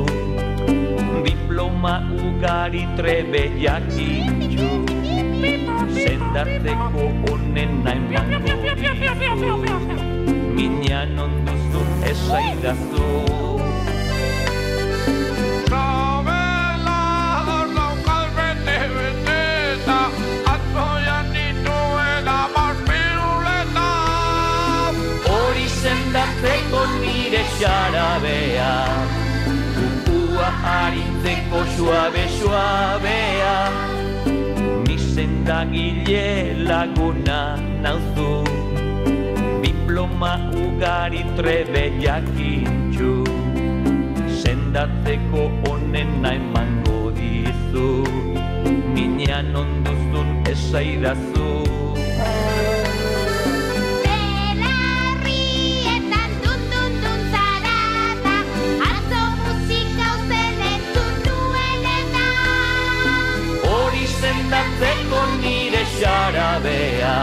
diploma ugari trebe jakintxu, sendatzeko onena emango dizu, minean onduzun esaidazu. Sendatzeko nire xarabea, ukua harintzeko suabea, ni sendagile laguna nauzu, diploma ugari trebe jakintxu, sendatzeko onena emango dizu, minean onduzun esaidazu. Sendatzeko nire xarabea,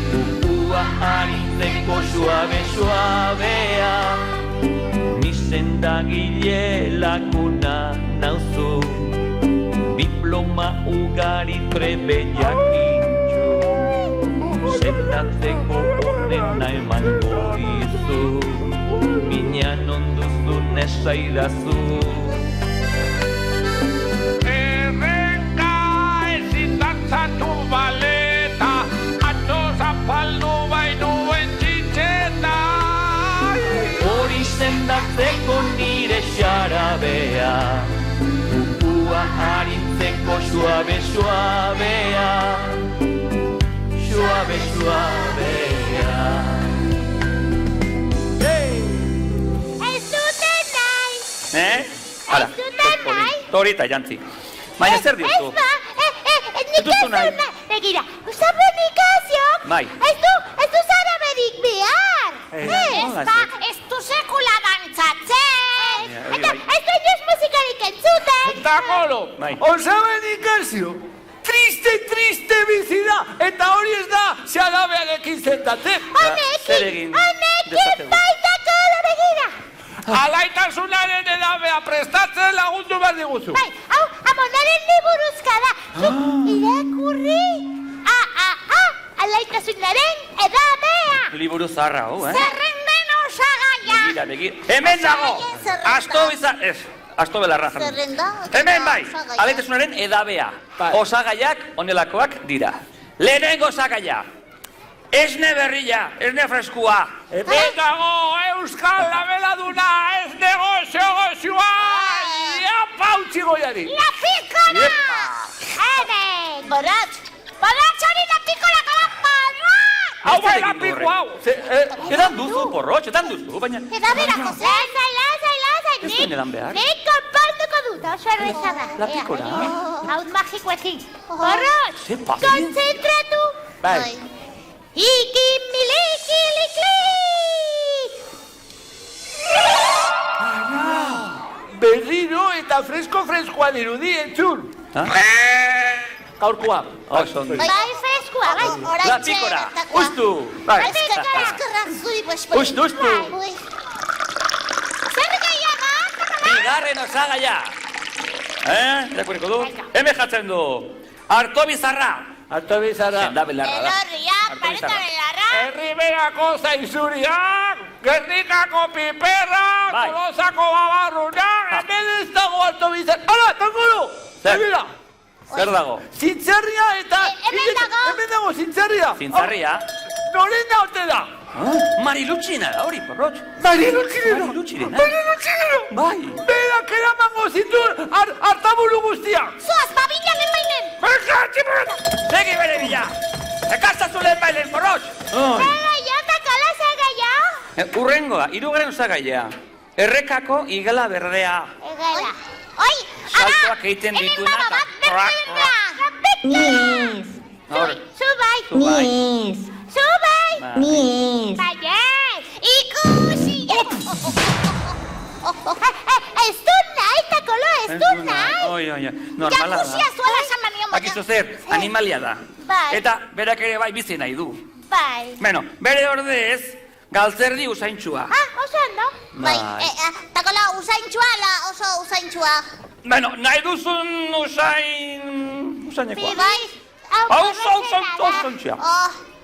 ukua harintzeko suabea, ni sendagile laguna nauzu, diploma ugari trebe jakintxu, sendatzeko onena emango dizu, minean onduzun esaidazu. Zatu baleta, atzo zapaldu bainuen txitxeta. Hori sendatzeko nire xarabea, ukua harintzeko suabea, Ez duten nahi! Hala, torita jantzi. Baina zer diozu? Nik ez du nahi. Begira, zabonikazioak ez du zaraberik behar. Ez du sekula dantzatzen. Eta ez du inoz musikarik entzuten. Takolo, osabenikazio, triste bizi da, eta hori ez da xarabearekin zentatzen. Honekin baitakolo, begira. Alaitasunaren edabea prestatzen lagundu behar diguzu. Bai, hau, amonaren liburuzka da. Irakurri. Alaitasunaren edabea. Liburu zaharra, Zerrenden osagaia. Begira. Hemen dago. Asto belarra jan. Hemen bai, alaitasunaren edabea. Osagaiak onelakoak dira. Lehenengo osagaia. Esne berria, esne freskua. Ez dago euskal labeladuna, ez negozioa. Iapa utzi goiari. La pikola! Borratx hori la pikola gara porrotx! Hau bai la piko hau! Edan duzu, porrotx, edan duzu, baina... Eta berako, lasai, nik konponduko dut, oso erreza da. La pikola? Hau magikoekin. Porrotx, konzentratu! Bai. Iki miliki liklik! eta freskoan irudi, entzun. Gaurkoa. Oso ondo. Bai, freskua, bai. La pícora. Ustu. Bai. Eskerrak zuri, Pospoli. Ustu. Zer gehiago? Bigarren osagaia. Irakurriko du. Hemen jatzen du. Arto bizarra. Arto bizarra. Senda belarra da. Elorria, pareta belarra. Herriberako zainzuriak, Gernikako piperrak, Bai. Tolosako babarrunak, hemen ez dago alto bizar. Hala, tangolo! Zer? Begira, Zer dago? zintzerria eta... Hemen dago. Hemen dago, zintzerria. Zintzarria. Noren da ote da? Marilutxina da hori, porrotx. Marilutxinero. Marilutxirena. Marilutxinero. Bai. Berak eramango zituen hartaburu guztiak. Zoaz, babilan epailen. Segi bere bila. Ekaztazu lehen bailen, porrotx. Gehiago, takala zer gehiago? Urrengoa, hirugarren osagaia. Errekako igela berdea. Egela. Oi, Saltoak egiten dituena hemen baba eta- bat, berdea. Hor. Zu bai. Zu bai. Zu bai. Bai. Baiet, ikusi. Ez du nahi, takolo, ez du nahi. Oi. Normala Jakusia da. zuela esan manio mota. Akizu zer, animalia da. Bai. Eta berak ere bai bizi nahi du. Bai. Bueno, bere ordez, galtzerdi usaintxua. Oso ondo. Bai. Takola, usaintxua, oso usaintxua. Bueno, nahi duzun usainekoa. Bai. Usaintxua.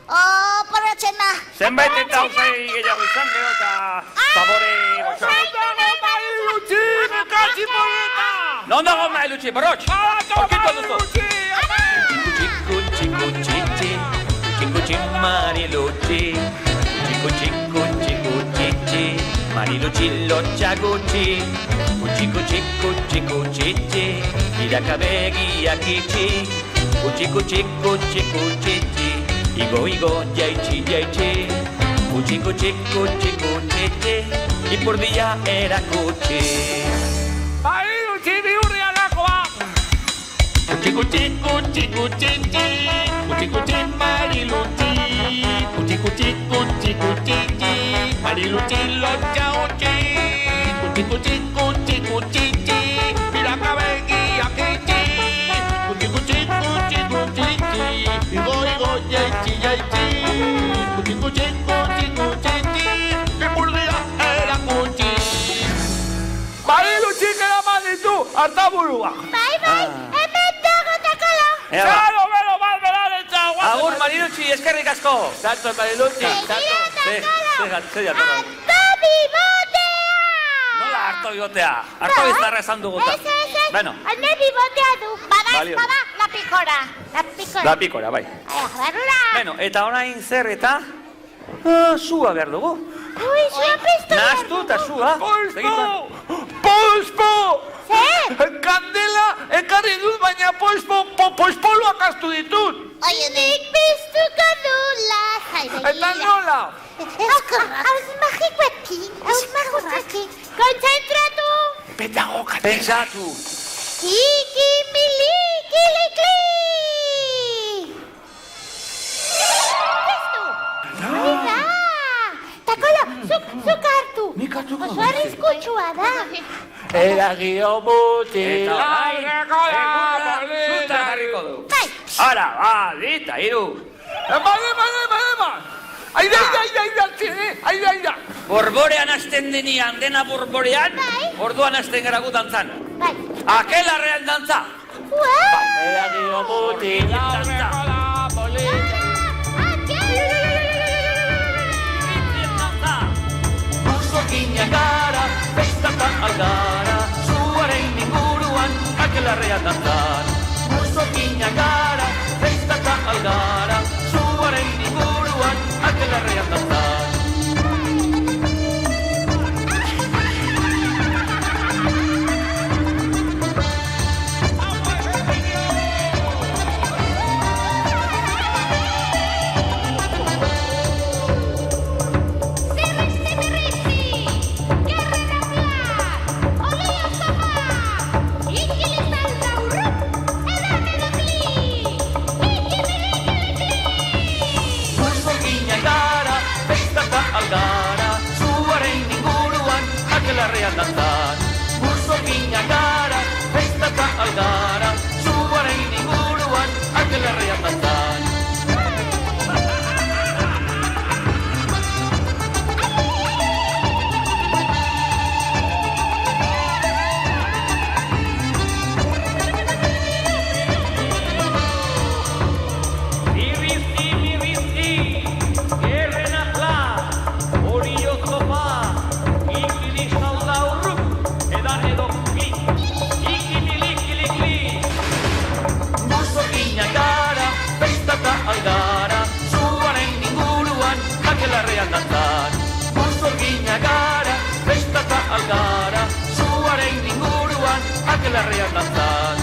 Porrotxena. Zenbait eta usai gehiago izan gero eta zabore goxoa. Marilutxi, bekatzi poleta. Non dago Marilutxi, porrotx? Orkito duzu. Chico, Marilutxi. Chico, Marilutxi lotxagutxi. Chico, irakabegiak itxi. Chico, Igo, jaitxi. Chico, ipurdia erakutxi. Marilutxi bihurrianakoa. Chico, Marilutxi lotxagutxi. Chico, irakabegiak itxi. Igo, jaitxi. Ipurdia erakutxi. Marilutxi eraman ditu hartaburua. Bai, hemen dago, takola. Zaro, bero, bat beraretza. Agur, Marilutxi, eskerrik asko. Santo Marilutxi. Zer jatorra. Atabi botea! Nola harto bibotea? Harto bizarra esan duguta. Ez. Bueno, Hane bibotea du. Balio. Bada, la pikora. la pikora, bai. Barrura. Bueno, eta orain zer eta? Sua behar dugu. Ui, zua piztu. Nahastu eta sua. Poispo! Zer? Kandela ekarri dut, baina poispoluak astu ditut. Oie, nik piztuko dula. Eta nola? Hauz magikoekin. Kontzentratu. Pentsatu. Iki, mili, kili, kli. Piztu. Oiga. Takolo, zuk hartu. Nik hartuko Oso arriskutsua da. Eragio muti. Eta orain, egurra zuta jarriko du. Bai. Ara, dita, hiru. Ema. Aida. Borborean hasten denian, dena borborean, Bai. orduan hasten gara gu dantzan. Bai. Akelarrean dantza. Eragio muti. Dantza. Usokinak gara, festatan algara, zuaren inguruan, akelarrean dantzan. Usokinak gara, festatan algara, zuaren inguruan, akelarrean dantzan. Algara, zuaren inguruan, akelarrean dantzan. Usokinak gara, aldara, zuaren inguruan, angelerrian dantzan. Aldara, zuaren inguruan, angelarrean dantzan. Buzorgina gara, festata aldara, zuaren inguruan, angelarrean dantzan.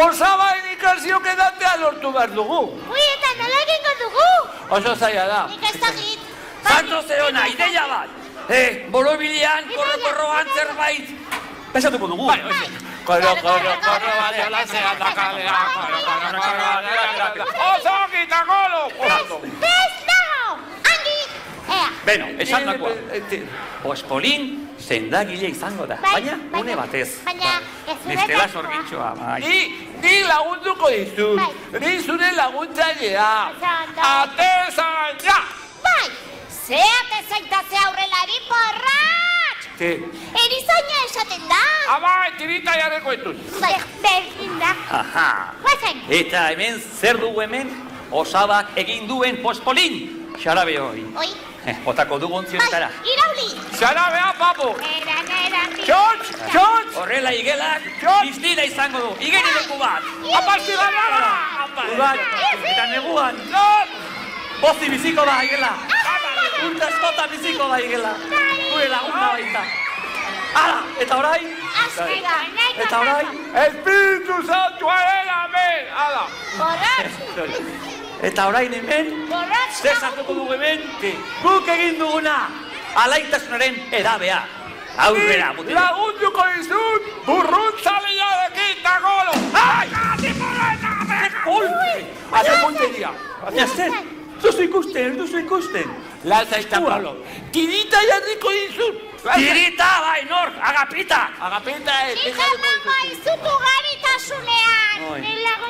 Osaba indikazio kedatea lortu behar dugu. Ui, eta nola egingo dugu? Oso zaila da. Nik ez dakit. Santo Zerona, ideia bat! Borobilian, korro-korroan zerbait. Pesatuko dugu. Bai, oize. Korro, baina lanzean da kalea. Oso gita golo! Bez nago! Angi! Ea. Beno, esan dakoa. Pospolin sendagile izango da, baina une batez. Baina, ez Bestela sorgintxoa, bai. Ni lagunduko dizut. Ni zure laguntzailea. Atezain ja! Bai, ze atezaitazea aurrelari porratx! Erizaina esaten da. Abai, tirita jarreko etuz. Bai, berdin da. Aha. Guazen. Eta hemen zer dugu hemen? Osabak egin duen pospolin. Xarabe hori. Oi. Otako dugu ontzionetara. Bai, irauli. Xarabea, papo. Eran. Txotx! Horrela igelak, piztina izango du. Igeri leku bat. Apazti gara! Udan, eta neguan. Pozi biziko da igela. Urta eskota biziko da igela. Gure laguna baita. Ara, eta orain? Azkega. Eta orain? Espiritu Santua eramen! Ala! Borratx. Eta orain hemen? Borratx. Zer sartuko dugu hemen? Guk egin duguna. Alaitasunaren edabea. Aurrera, mutil. Lagunduko dizut, burruntzalearekin da golo! Ai! Haze punteria! Baina zer? Duzu ikusten. Latza eta palo. Tirita jarriko dizut! Tirita, bai, nor, agapita. Agapita ez. Nik emango izut ugaritasunean.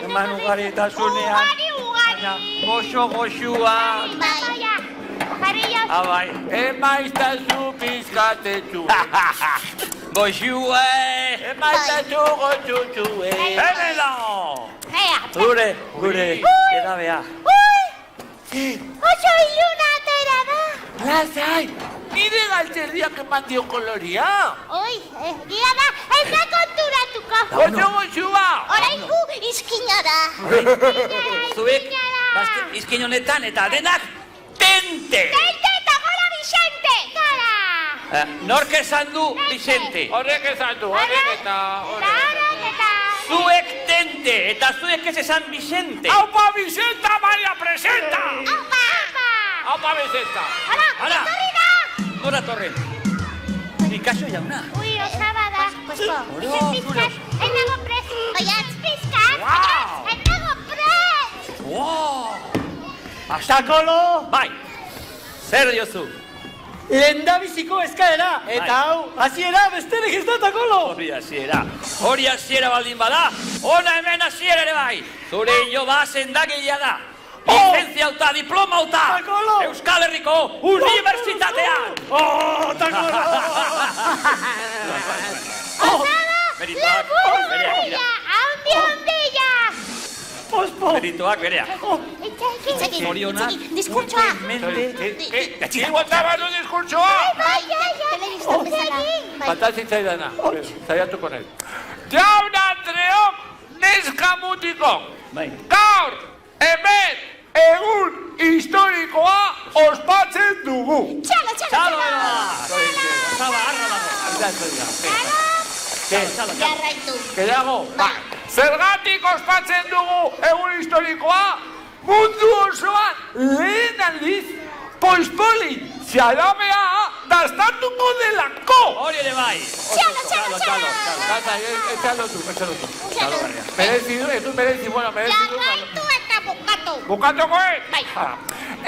Eman ugaritasunean. Ugari. Goxua. Bai. Jarri jau. Abai. Emaiztazu pizkatetxu. Goxua. Emaiztazu gotxutxu. Hemela. Ea. Gure, edabea. Oso iluna atera da. Lazai, nire galtzerdiak eman dio koloria. Oi, egia da, ez da konturatuko. Goxua. Orain gu izkina da. Zuek, izkin honetan eta denak tente. Tente eta gora Vicente. Gara. Nork esan du Vicente? Horrek esan du, horrek eta... Zuek tente eta zuek ez esan Vicente. Aupa Vicenta Maria presenta! Aupa Vicenta! Hala! Nora torren. Picasso jauna. Ui, osaba da. Posko. Oro, Pizkat, ez nago prest. Oiatz, pizkat. Ez nago prest. Astakolo! Bai, zer diozu? Lendabiziko eskaera, eta hau, hasiera besterik ez da takolo! Hori hasiera baldin bada, ona hemen hasiera ere bai! Zure hilo da sendagilea da! Lizentzia auta, diploma auta! Takolo! Euskal Herriko Unibertsitatean! Takolo! Merituak, Laburria, handia! Merituak bereak. Zorionak, Diskurtsoa. Igualtaba du diskurtsoa! Bai. Telebistan bezala. Fantazitzaidana, zaiatuko nahi. Jaun Andreok neska mutiko! Gaur, hemen egun historikoa ospatzen dugu. Txalo, Zaba, arra dago. Jarraitu. Gehiago, zergatik ospatzen dugu egun historikoa, mundu osoan lehen aldiz, poispolin, xarabea dastatuko delako. Hori ere bai. Txalo. Kata, etxalo tu. Merezi du, ez du merezi, bueno, merezi du. Jarraitu eta bukatu. Bukatuko, Bai.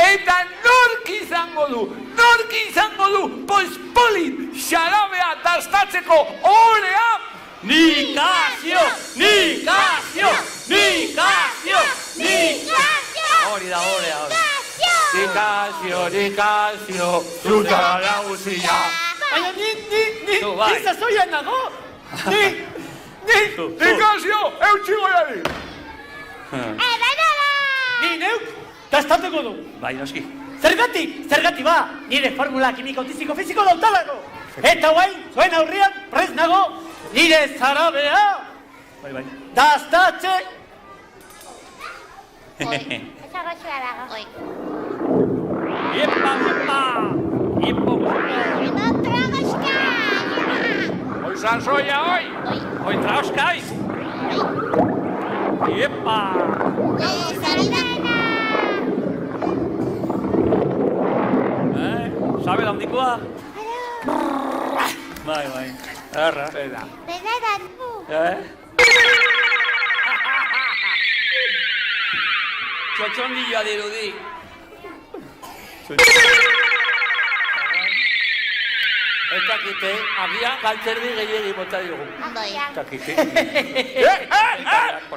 Eta nork izango du, poispolin, xarabea dastatzeko orea? Nikazio! Hori da, hori. Nikazio, zuta nagusia. Baina ni zazoian nago. Nikazio, eutxiko jari. Ni neuk dastatuko du. Bai, noski. Zergatik ba, nire formula kimiko fiziko dautalako. Eta guain, zuen aurrian, prest nago, nire zarabea Bai. dastatze. Esa roxua dago. Iepa! No tragoxka. Hoi zanzoia, hoi. Hoi trauskaiz! Iepa! Zaridana. Sabe da handikoa? Bai. Erra. Benetan du. Txotxondilla dirudi. Ez dakite, agian galtzerdi gehiagi bota diogu. Ondoia. Dakite.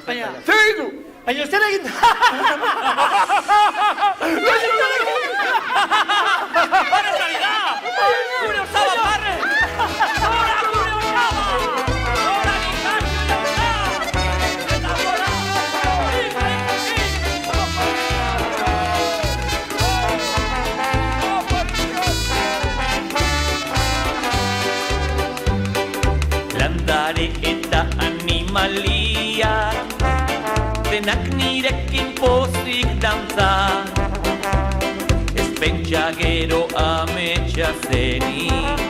Baina, Zer egin du? baina zer egin da? Barre salida! Gure osaba, barre! Hora, gure osaba! Hora, Nikazio jauna! Eta hora! Landare eta animaliak denak nirekin pozik dantza. Ez pentsa gero ametsa zenik,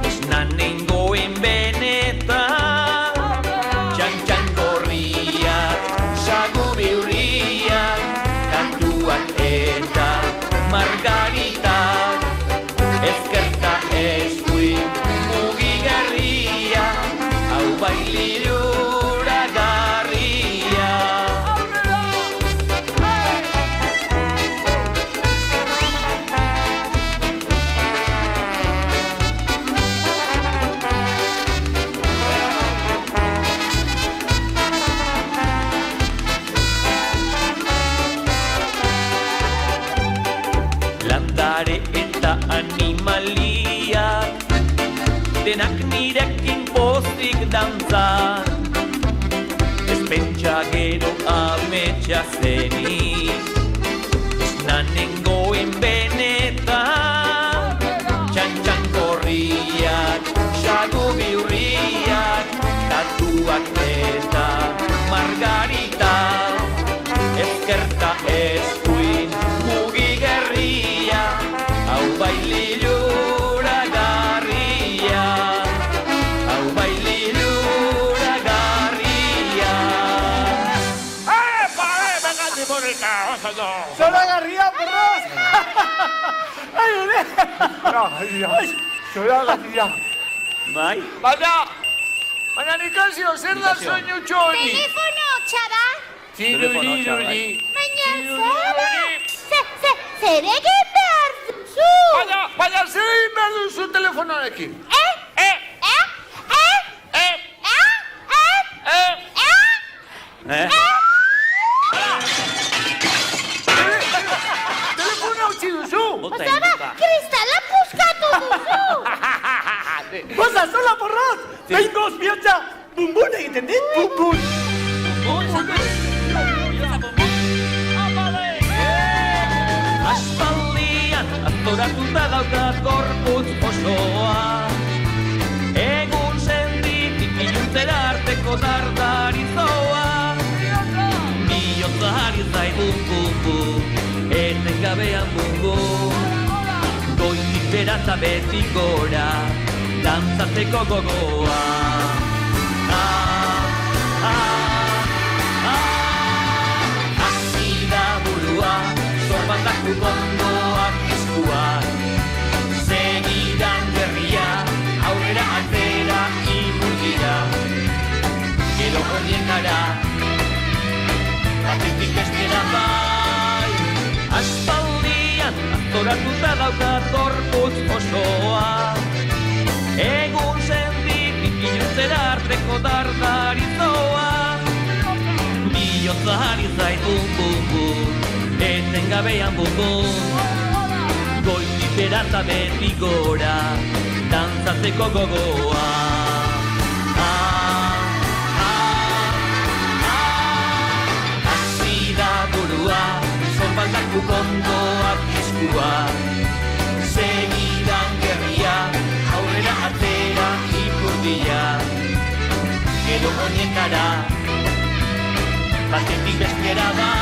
esnan nengoen benetan. Txan gorriak, sagu biurriak, kantuak eta margaritak. Ezkerta eskuin mugigarria, hau bailirura garria. Landare eta animaliak denak nirekin pozik dantzan. Ez pentsa gero ametsa zenik, esnan nengoen benetan. Txan gorriak, sagu biurriak, tatuak eta margaritak. Ezkerta eskuin mugigarria, hau baililura garria. Hau baililura garria. Begati bonita, oso do. Zoragarria, porros! Ai, Zoragarria. Bai? Baina Nikazio, zer da soinu txoni? Telefono txara. Txiruri. Baina zer egin behar duzu? Baina zer egin behar duzu telefonoarekin? Telefono utzi duzu? Bota Osaba, egin kristala puskatu duzu. Goza, zola, porros! Behingoz bihotza, bumbun egiten dit, bumbun! Aspaldian aztoratuta daukat gorputz osoa. Egun senditik iluntzera arteko dardarizoa. Bihotza ari zait eta beti gora, dantzatzeko gogoa. Hasi da burua, zorbatak ukondoak eskuak, segidan berria, aurrera atzera ikugira, gero horietara, batetik bestera bai. Aspaldian aztoratuta daukat gorputz osoa, egun sendik ikinuntzera arteko dardarizoa. Bihotzari zait bum-bum-bum, etengabean bum-bum, goitik bera eta beti gora, dantzatzeko gogoa. Hasi da burua, zorbaldak ukondoak eskuak, segidan gerria, aurrera atzera ipurdia, gero horietara, batetik bestera bai.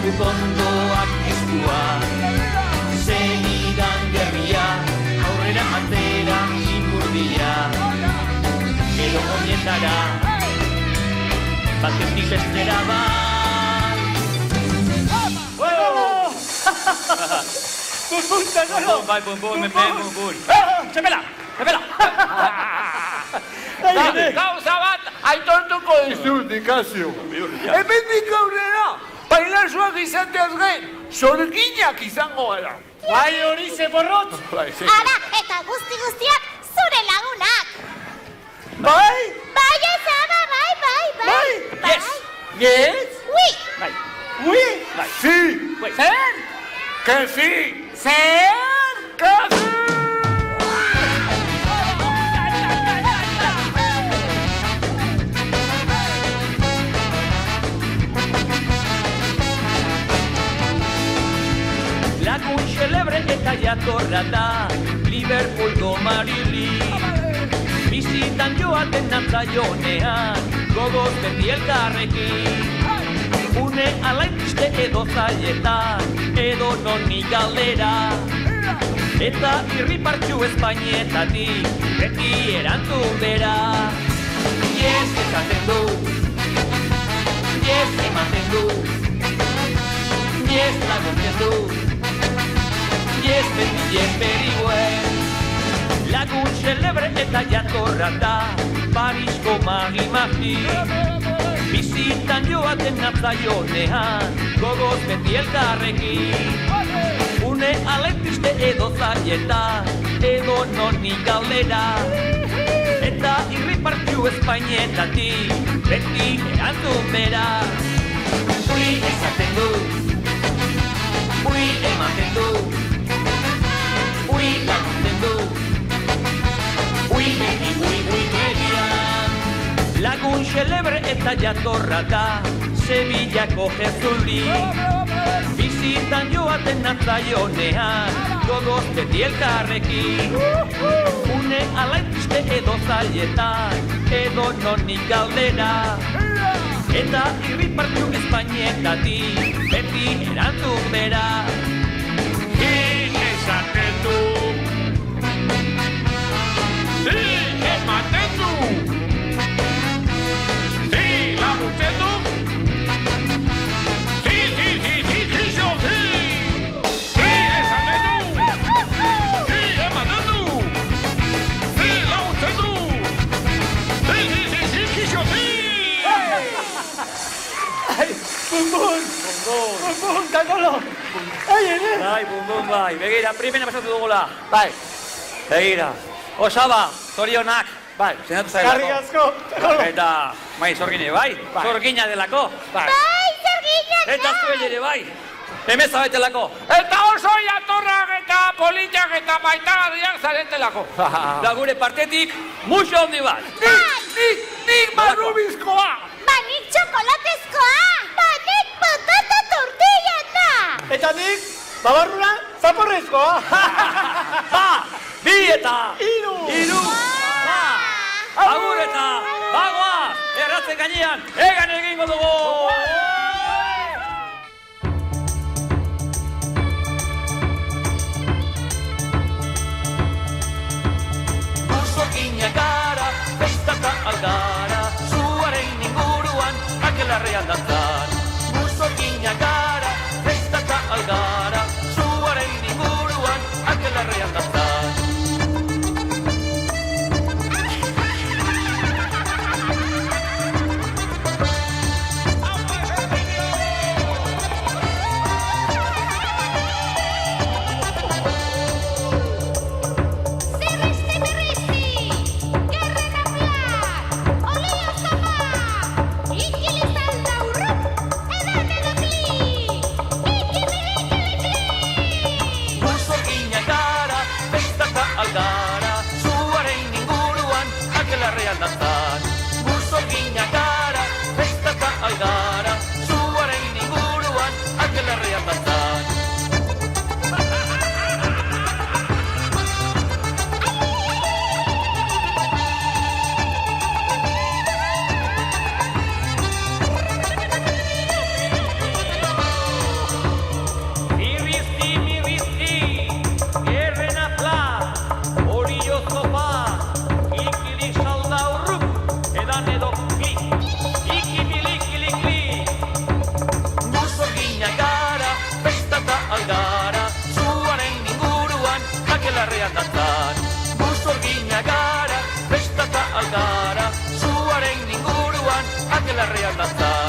Ukondoak eskuak, segidan gerria, aurrera atzera ipurdia, gero horietara, batetik bestera bai. Bum-bum, Takolo! Bai, bum-bum, bum-bum. Txepela! Gauza bat, aitortuko dizut, Ikasio. Hemendik aurrera, bailazoak izateaz gain, sorginak izango gara. Bai hori ze borrot! Ara, eta guztiak zure lagunak. Bai? Bai, ezaba, bai. Yes! Yes? Ui! Bai. Ui? Bai. Sí, Zer? que sí, Zer? que sí. Lagun xelebre eta jatorra da, Liverpoolgo Marili. Bizitan joaten natzaionean, gogoz beti elkarrekin. Une alainpiste edo zailetan, edo noni galdera. Eta irripartxu Espainietatik, beti erantzun bera. Yes esaten du, yes ematen du, yes laguntzen du. Yes, very well. Lagun xelebre eta jatorra da, Parisko magi-magi. Bizitan joaten natzaionean, gogoz beti elkarrekin. Une alentriste edo zailetan, edo noni galdera. Eta irripartxu Espainietatik, beti erantzun bera. Ui esaten du, ui ematen du, ui laguntzen du, ui beti, ui berian. Lagun xelebre eta jatorra da, Sevillako Jezuli. Bizitan joaten natzaionean, gogoz beti elkarrekin. Une alainpiste edo zailetan, edo noni galdera. Eta irripartxu Espainietatik, beti erantzun bera. Esaten du, sí, ematen du, sí, laguntzen du, sí, xixo, sí, sí, esaten du, sí, ematen du, sí, laguntzen du, sí, xixo, sí. Ai, bum-bum! Bum-bum, Takolo! Ai, ere! Bai, bum, bai. Begira, primena pasatu dugula. Bai, Begira. Osaba, zorionak. bai. Zenatu zailako. Karri asko, Takolo! Eta, bai, zorgine, bai? Bai. Zorgina delako. Bai. Bai, zerginak Eta zuel ere, bai? Emeza betelako. Eta oso jatorrak eta politak eta maitagarriak zaretelako. Da gure partetik, muxo handi bat. Nik marrubizkoa. Ba, nik txokolatezkoa. Ba, nik patata tortillana. Eta nik, babarrura, zaporrezkoa. Ba, bi eta Hiru. Ba, agur eta bagoa. Erratzen gainean, egan egingo dugu. Musokinak gara, festaka algara, zuaren inguruan, akelarrean dantzan. Musokinak gara, festaka algara, zuaren inguruan, akelarrean dantzan. Algara, zuaren inguruan, akelarrean dantzan. Musokinak gara, festaka algara, zuaren inguruan, akelarrean dantzan. Musorginak gara, festaka algara, zuaren inguruan, akelarrean dantzan.